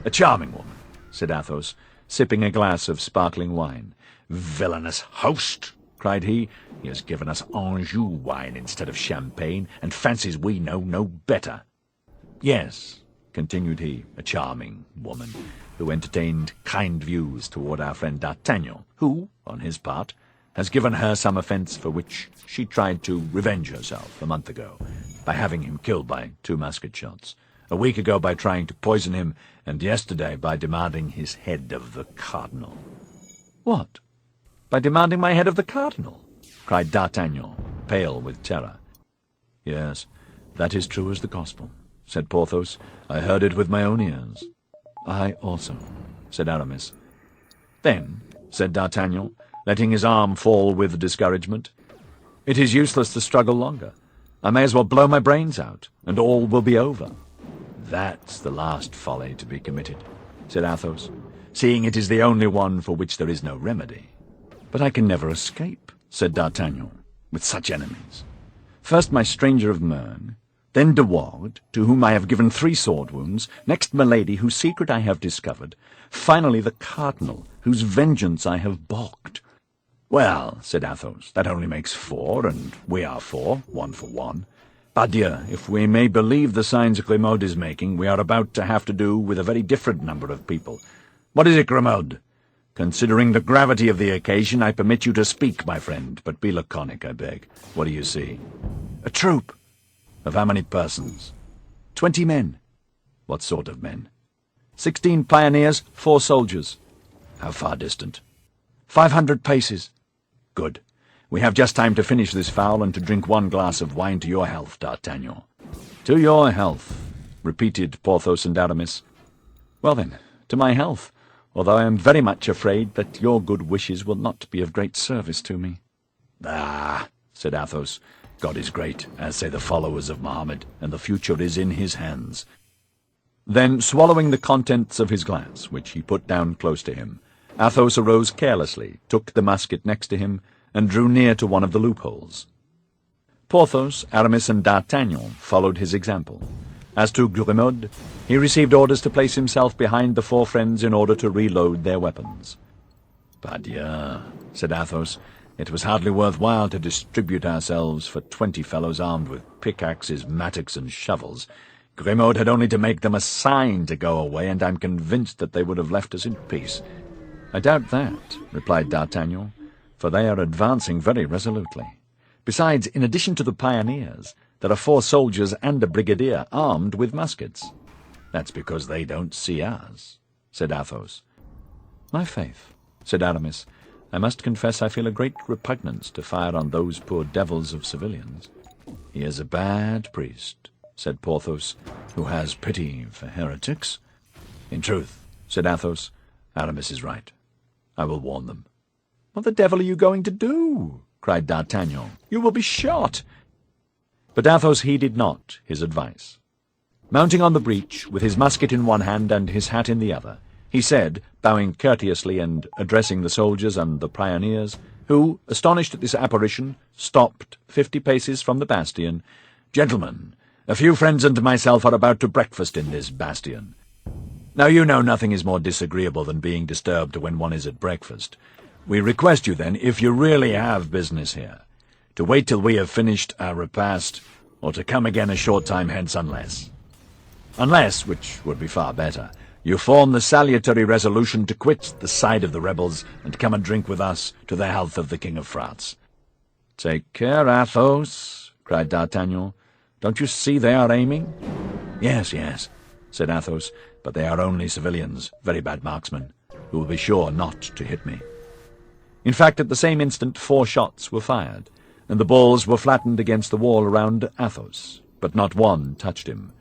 S2: A charming woman, said Athos, sipping a glass of sparkling wine. Villainous host, cried he. He has given us Anjou wine instead of champagne, and fancies we know no better. Yes, continued he, a charming woman, who entertained kind views toward our friend D'Artagnan, who, on his part, has given her some offence for which she tried to revenge herself a month ago, by having him killed by 2 musket shots, a week ago by trying to poison him, and yesterday by demanding his head of the cardinal. What? By demanding my head of the cardinal? Cried D'Artagnan, pale with terror. Yes, that is true as the gospel, said Porthos. I heard it with my own ears. I also, said Aramis. Then, said D'Artagnan, letting his arm fall with discouragement, it is useless to struggle longer. I may as well blow my brains out, and all will be over. That's the last folly to be committed, said Athos, seeing it is the only one for which there is no remedy. But I can never escape, said D'Artagnan, with such enemies. First my stranger of Meung, then De Wardes, to whom I have given 3 sword wounds, next Milady, whose secret I have discovered, finally the cardinal, whose vengeance I have balked. Well, said Athos, that only makes 4, and we are 4, 1 for 1. Pardieu, if we may believe the signs Grimaud is making, we are about to have to do with a very different number of people. What is it, Grimaud? Considering the gravity of the occasion, I permit you to speak, my friend, but be laconic, I beg. What do you see? A troop. Of how many persons? 20 men. What sort of men? 16 pioneers, 4 soldiers. How far distant? 500 paces. Good. We have just time to finish this fowl and to drink 1 glass of wine to your health, D'Artagnan. To your health, repeated Porthos and Aramis. Well then, to my health, although I am very much afraid that your good wishes will not be of great service to me. Ah, said Athos, God is great, as say the followers of Mohammed, and the future is in his hands. Then, swallowing the contents of his glass, which he put down close to him, Athos arose carelessly, took the musket next to him, and drew near to one of the loopholes. Porthos, Aramis, and D'Artagnan followed his example. As to Grimaud, he received orders to place himself behind the 4 friends in order to reload their weapons. Pardieu, said Athos, it was hardly worth while to distribute ourselves for 20 fellows armed with pickaxes, mattocks, and shovels. Grimaud had only to make them a sign to go away, and I'm convinced that they would have left us in peace. I doubt that, replied D'Artagnan, for they are advancing very resolutely. Besides, in addition to the pioneers, there are 4 soldiers and a brigadier armed with muskets. That's because they don't see us, said Athos. My faith, said Aramis, I must confess I feel a great repugnance to fire on those poor devils of civilians. He is a bad priest, said Porthos, who has pity for heretics. In truth, said Athos, Aramis is right. I will warn them. What the devil are you going to do? Cried D'Artagnan. You will be shot. But Athos heeded not his advice. Mounting on the breach, with his musket in one hand and his hat in the other, he said, bowing courteously and addressing the soldiers and the pioneers, who, astonished at this apparition, stopped 50 paces from the bastion, Gentlemen, a few friends and myself are about to breakfast in this bastion. Now you know nothing is more disagreeable than being disturbed when one is at breakfast. We request you, then, if you really have business here, to wait till we have finished our repast, or to come again a short time hence unless, which would be far better, you form the salutary resolution to quit the side of the rebels and come and drink with us to the health of the King of France. Take care, Athos, cried D'Artagnan. Don't you see they are aiming? Yes, yes, said Athos, but they are only civilians, very bad marksmen, who will be sure not to hit me. In fact, at the same instant 4 shots were fired, and the balls were flattened against the wall around Athos, but not one touched him.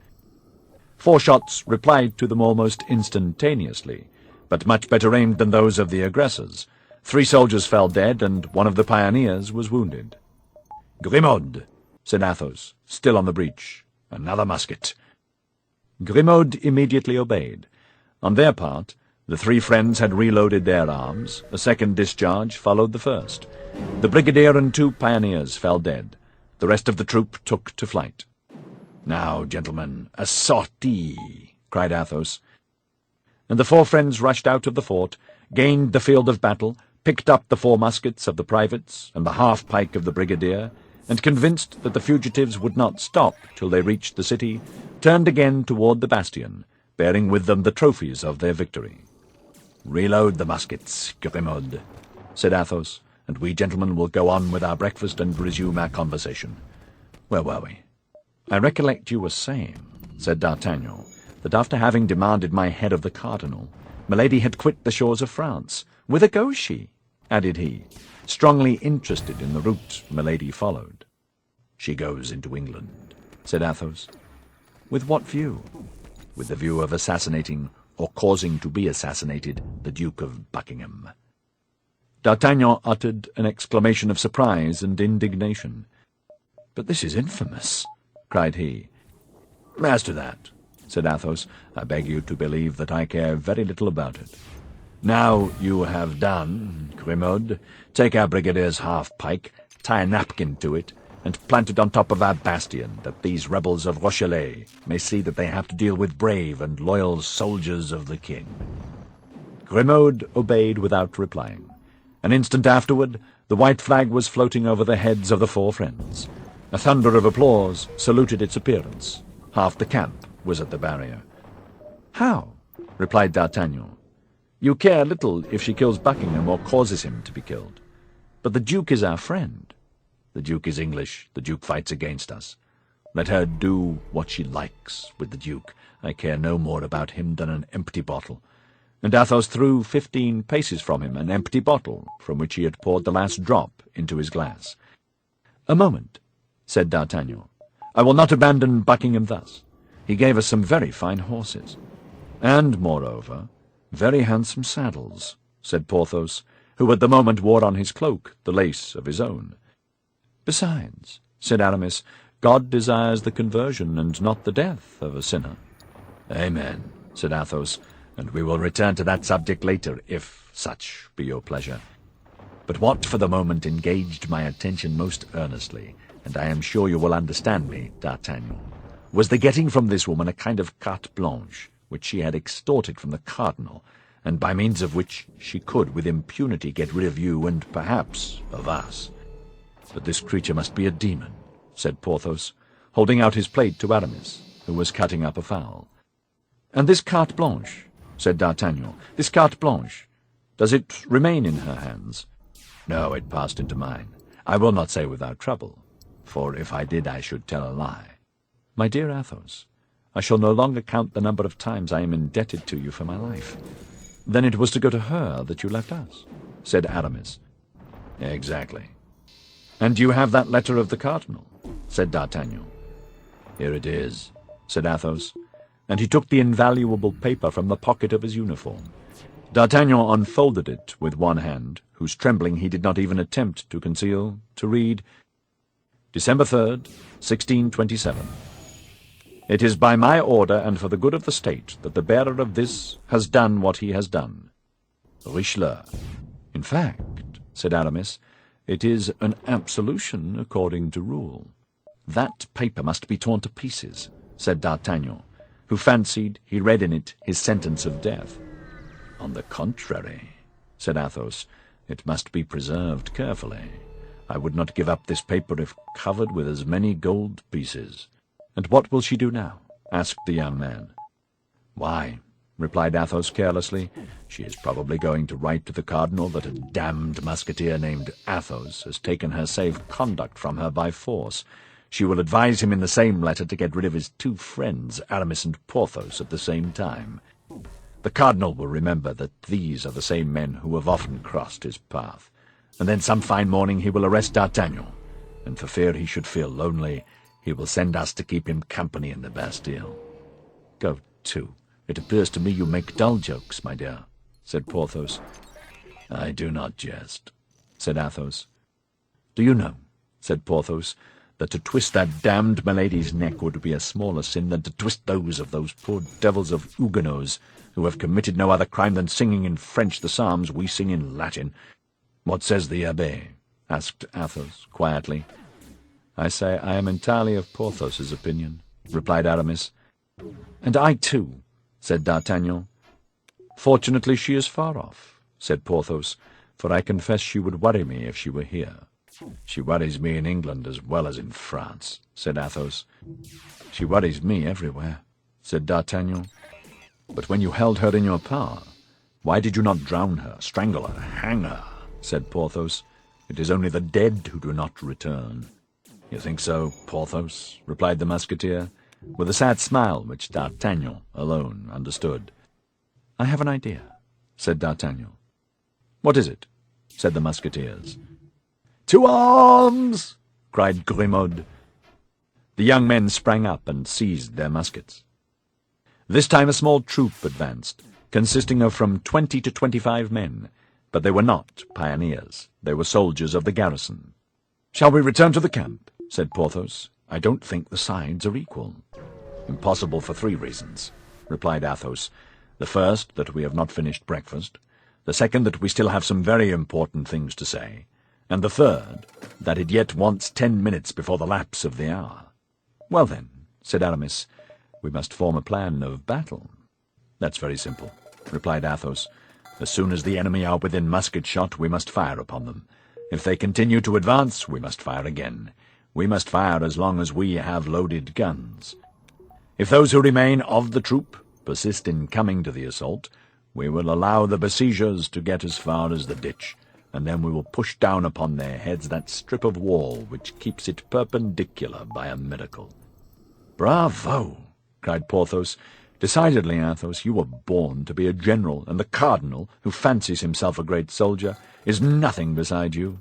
S2: 4 shots replied to them almost instantaneously, but much better aimed than those of the aggressors. 3 soldiers fell dead, and one of the pioneers was wounded. Grimaud, said Athos, still on the breach. Another musket. Grimaud immediately obeyed. On their part, the 3 friends had reloaded their arms. A second discharge followed the first. The brigadier and 2 pioneers fell dead. The rest of the troop took to flight. Now, gentlemen, a sortie, cried Athos.
S1: and the four friends rushed out of the fort, gained the field of battle, picked up the 4 muskets of the privates and the half-pike of the brigadier, and convinced that the fugitives would not stop till they reached the city, turned again toward the bastion, bearing with them the trophies of their victory. "Reload the muskets, Grimaud," said Athos, "and we gentlemen will go on with our breakfast and resume our conversation. Where were we?" "I recollect you were saying," said D'Artagnan, "that after having demanded my head of the cardinal, Milady had quit the shores of France. Whither goes she?" added he, strongly interested in the route Milady followed. "She goes into England," said Athos. "With what view?" "With the view of assassinating, or causing to be assassinated, the Duke of Buckingham." D'Artagnan uttered an exclamation of surprise and indignation. "But this is infamous!" cried he. "As to that," said Athos, "I beg you to believe that I care very little about it. Now you have done, Grimaud, take our brigadier's half-pike, tie a napkin to it, and plant it on top of our bastion, that these rebels of Rochellais may see that they have to deal with brave and loyal soldiers of the king." Grimaud obeyed without replying. An instant afterward, the white flag was floating over the heads of the 4 friends. A thunder of applause saluted its appearance. Half the camp was at the barrier. "How?" replied D'Artagnan. "You care little if she kills Buckingham or causes him to be killed. But the Duke is our friend." "The Duke is English. The Duke fights against us. Let her do what she likes with the Duke. I care no more about him than an empty bottle." And Athos threw 15 paces from him an empty bottle from which he had poured the last drop into his glass. "A moment," said D'Artagnan. "I will not abandon Buckingham thus. He gave us some very fine horses. And, moreover, very handsome saddles," said Porthos, who at the moment wore on his cloak the lace of his own. "Besides," said Aramis, "God desires the conversion and not the death of a sinner." "Amen," said Athos, "and we will return to that subject later, if such be your pleasure. But what for the moment engaged my attention most earnestly, and I am sure you will understand me, D'Artagnan, was the getting from this woman a kind of carte blanche, which she had extorted from the cardinal, and by means of which she could with impunity get rid of you and perhaps of us. But this creature must be a demon," said Porthos, holding out his plate to Aramis, who was cutting up a fowl. "And this carte blanche," said D'Artagnan, "this carte blanche, does it remain in her hands?" "No, it passed into mine. I will not say without trouble, for if I did I should tell a lie." "My dear Athos, I shall no longer count the number of times I am indebted to you for my life." "Then it was to go to her that you left us?" said Aramis. "Exactly." "And you have that letter of the cardinal?" said D'Artagnan. "Here it is," said Athos, and he took the invaluable paper from the pocket of his uniform. D'Artagnan unfolded it with one hand, whose trembling he did not even attempt to conceal, to read, "December 3rd, 1627. It is by my order and for the good of the state that the bearer of this has done what he has done. Richelieu." "In fact," said Aramis, "it is an absolution according to rule." "That paper must be torn to pieces," said D'Artagnan, who fancied he read in it his sentence of death. "On the contrary," said Athos, "it must be preserved carefully. I would not give up this paper if covered with as many gold pieces." "And what will she do now?" asked the young man. "Why," replied Athos carelessly, "she is probably going to write to the cardinal that a damned musketeer named Athos has taken her safe conduct from her by force. She will advise him in the same letter to get rid of his 2 friends, Aramis and Porthos, at the same time. The cardinal will remember that these are the same men who have often crossed his path, and then some fine morning he will arrest D'Artagnan, and for fear he should feel lonely, he will send us to keep him company in the Bastille." "Go to. It appears to me you make dull jokes, my dear," said Porthos. "I do not jest," said Athos. "Do you know," said Porthos, "that to twist that damned Milady's neck would be a smaller sin than to twist those of those poor devils of Huguenots who have committed no other crime than singing in French the psalms we sing in Latin." "What says the Abbé?" asked Athos, quietly. "I say I am entirely of Porthos's opinion," replied Aramis. "And I too," said D'Artagnan. "Fortunately she is far off," said Porthos, "for I confess she would worry me if she were here."
S2: "She worries me in England as well as in France," said Athos. "She worries me everywhere," said D'Artagnan.
S1: "But when you held her in your power, why did you not drown her, strangle her, hang her?" said Porthos. "It is only the dead who do not return."
S2: "You think so, Porthos?" replied the Musketeer,
S1: with a sad smile which D'Artagnan alone understood. "I have an idea," said D'Artagnan. "What is it?" said the Musketeers.
S2: "To arms!" cried Grimaud.
S1: The young men sprang up and seized their muskets. This time a small troop advanced, consisting of from 20 to 25 men, but they were not pioneers. They were soldiers of the garrison.
S2: "Shall we return to the camp?" said Porthos.
S1: "I don't think the sides are equal."
S2: "Impossible for 3 reasons," replied Athos. "The first, that we have not finished breakfast. The second, that we still have some very important things to say. And the third, that it yet wants 10 minutes before the lapse of the hour."
S1: "Well then," said Aramis, "we must form a plan of battle."
S2: "That's very simple," replied Athos. "As soon as the enemy are within musket shot, we must fire upon them. If they continue to advance, we must fire again. We must fire as long as we have loaded guns. If those who remain of the troop persist in coming to the assault, we will allow the besiegers to get as far as the ditch, and then we will push down upon their heads that strip of wall which keeps it perpendicular by a miracle."
S1: "Bravo!" cried Porthos. "Decidedly, Athos, you were born to be a general, and the cardinal, who fancies himself a great soldier, is nothing beside you."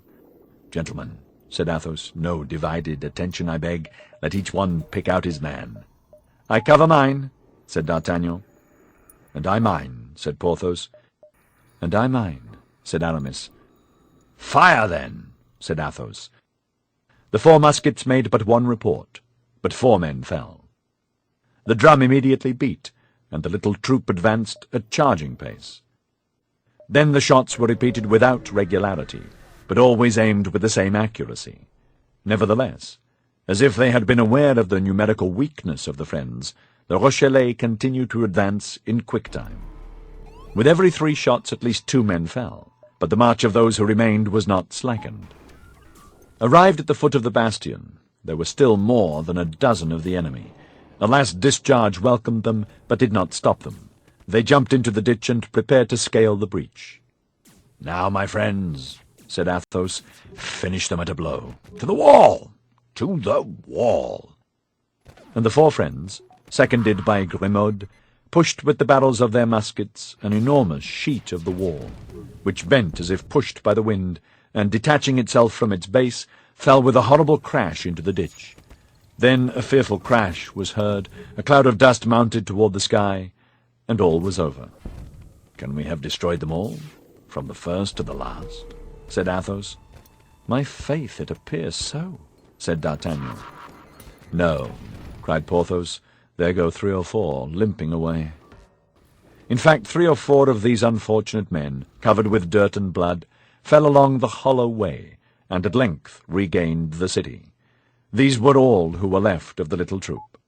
S2: "Gentlemen," said Athos, "no divided attention, I beg. Let each one pick out his man."
S1: "I cover mine," said D'Artagnan.
S2: "And I mine," said Porthos.
S1: "And I mine," said Aramis.
S2: "Fire, then," said Athos.
S1: The 4 muskets made but one report, but 4 men fell. The drum immediately beat, and the little troop advanced at charging pace. Then the shots were repeated without regularity, but always aimed with the same accuracy. Nevertheless, as if they had been aware of the numerical weakness of the friends, the Rochellais continued to advance in quick time. With every 3 shots at least 2 men fell, but the march of those who remained was not slackened. Arrived at the foot of the bastion, there were still more than a dozen of the enemy. A last discharge welcomed them, but did not stop them. They jumped into the ditch and prepared to scale the breach.
S2: "Now, my friends," said Athos, "finish them at a blow. To the wall! To the wall!"
S1: And the 4 friends, seconded by Grimaud, pushed with the barrels of their muskets an enormous sheet of the wall, which bent as if pushed by the wind, and, detaching itself from its base, fell with a horrible crash into the ditch. Then a fearful crash was heard, a cloud of dust mounted toward the sky, and all was over.
S2: "Can we have destroyed them all, from the first to the last?" said Athos.
S1: "My faith, it appears so," said D'Artagnan.
S2: "No," cried Porthos.
S1: "There go 3 or 4, limping away." In fact, 3 or 4 of these unfortunate men, covered with dirt and blood, fell along the hollow way, and at length regained the city. These were all who were left of the little troop.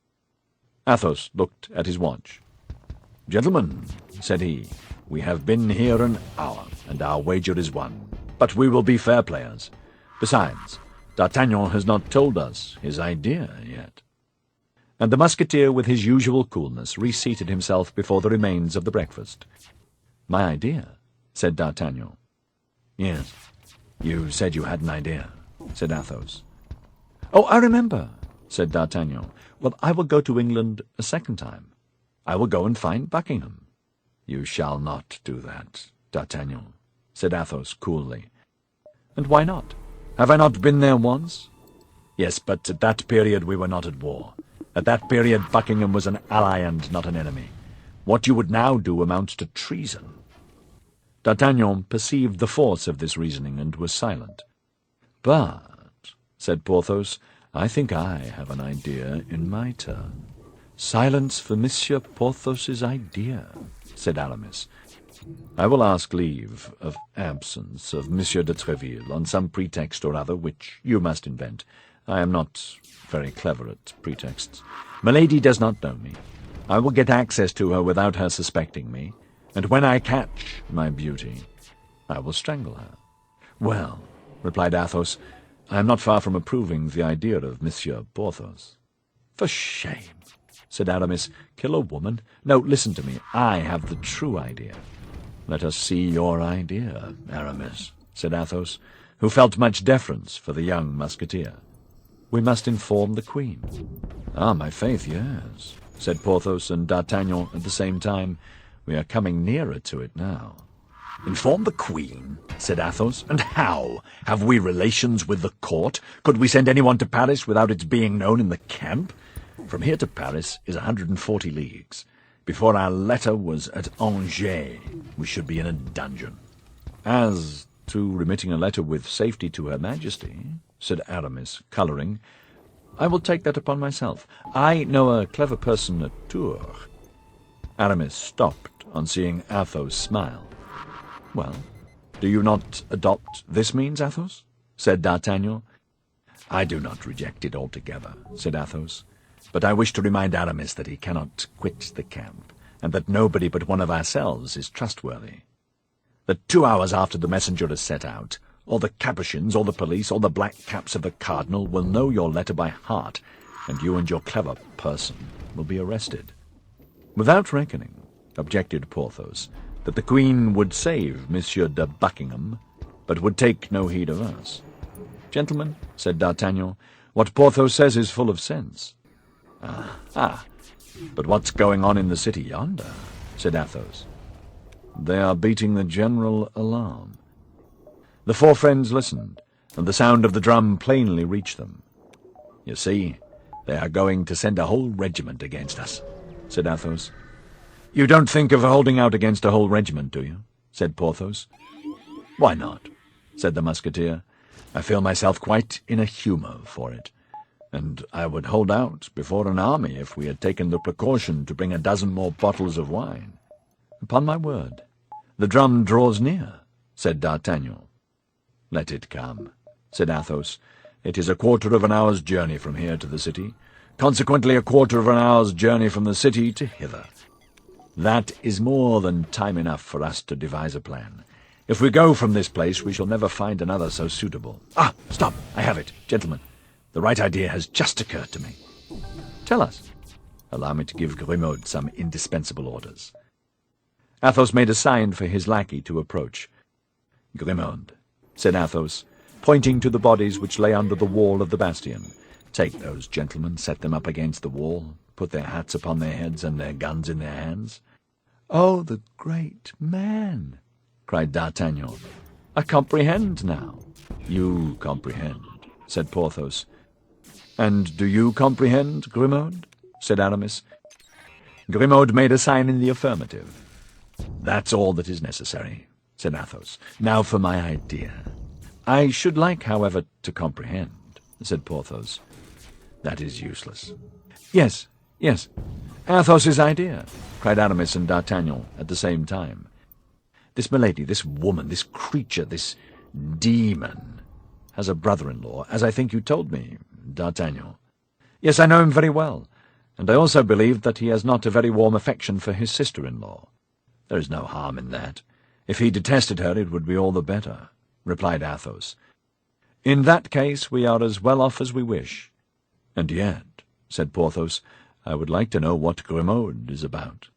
S1: Athos looked at his watch.
S2: "Gentlemen," said he, "we have been here an hour, and our wager is won. But we will be fair players. Besides, D'Artagnan has not told us his idea yet."
S1: And the Musketeer, with his usual coolness, reseated himself before the remains of the breakfast. "My idea?" said D'Artagnan.
S2: "Yes, you said you had an idea," said Athos.
S1: "Oh, I remember," said D'Artagnan. "Well, I will go to England a second time. I will go and find Buckingham."
S2: "You shall not do that, D'Artagnan," said Athos coolly.
S1: "And why not? Have I not been there once?"
S2: "Yes, but at that period we were not at war. At that period Buckingham was an ally and not an enemy. What you would now do amounts to treason."
S1: D'Artagnan perceived the force of this reasoning and was silent. "But," said Porthos, "I think I have an idea in my turn." "Silence for Monsieur Porthos's idea," said Aramis. "I will ask leave of absence of Monsieur de Tréville on some pretext or other which you must invent. I am not very clever at pretexts. Milady does not know me. I will get access to her without her suspecting me.
S2: and when I catch my beauty, I will strangle her." "Well," replied Athos, "I am not far from approving the idea of Monsieur Porthos." "For shame," said Aramis. "Kill a woman? No, listen to me. I have the true idea." "Let us see your idea, Aramis," said Athos, who felt much deference for the young Musketeer. "We must inform the Queen." "Ah, my faith, yes," said Porthos and D'Artagnan at the same time. "We are coming nearer to it now." "Inform the Queen?" said Athos. "And how? Have we relations with the court? Could we send anyone to Paris without its being known in the camp? From here to Paris is 140 leagues. Before our letter was at Angers, we should be in a dungeon." "As to remitting a letter with safety to Her Majesty," said Aramis, colouring, "I will take that upon myself. I know a clever person at Tours." Aramis stopped on seeing Athos smile. "Well, do you not adopt this means, Athos?" said D'Artagnan. "I do not reject it altogether," said Athos, "but I wish to remind Aramis that he cannot quit the camp, and that nobody but one of ourselves is trustworthy. That 2 hours after the messenger has set out, all the Capuchins, all the police, all the black caps of the cardinal will know your letter by heart, and you and your clever person will be arrested." "Without reckoning," objected Porthos, "that the Queen would save Monsieur de Buckingham, but would take no heed of us." "Gentlemen," said D'Artagnan, "what Porthos says is full of sense." "Ah, but what's going on in the city yonder?" said Athos. "They are beating the general alarm." The four friends listened, and the sound of the drum plainly reached them. "You see, they are going to send a whole regiment against us," said Athos. "You don't think of holding out against a whole regiment, do you?" said Porthos. "Why not?" said the Musketeer. "I feel myself quite in a humour for it, and I would hold out before an army if we had taken the precaution to bring a dozen more bottles of wine." "Upon my word, the drum draws near," said D'Artagnan. "Let it come," said Athos. "It is a quarter of an hour's journey from here to the city, consequently a quarter of an hour's journey from the city to hither. That is more than time enough for us to devise a plan. If we go from this place, we shall never find another so suitable. Ah, stop! I have it, gentlemen. The right idea has just occurred to me." "Tell us." "Allow me to give Grimaud some indispensable orders." Athos made a sign for his lackey to approach. "Grimaud," said Athos, pointing to the bodies which lay under the wall of the bastion, "take those gentlemen, set them up against the wall, put their hats upon their heads and their guns in their hands." "Oh, the great man!" cried D'Artagnan. "I comprehend now." "You comprehend," said Porthos. "And do you comprehend, Grimaud?" said Aramis. Grimaud made a sign in the affirmative. "That's all that is necessary," said Athos. "Now for my idea." "I should like, however, to comprehend," said Porthos. "That is useless." Yes, Athos's idea," cried Aramis and D'Artagnan at the same time. "This milady, this woman, this creature, this demon, has a brother-in-law, as I think you told me, D'Artagnan." "Yes, I know him very well, and I also believe that he has not a very warm affection for his sister-in-law." "There is no harm in that. If he detested her, it would be all the better," replied Athos. "In that case we are as well off as we wish." "And yet," said Porthos, "I would like to know what Grimaud is about."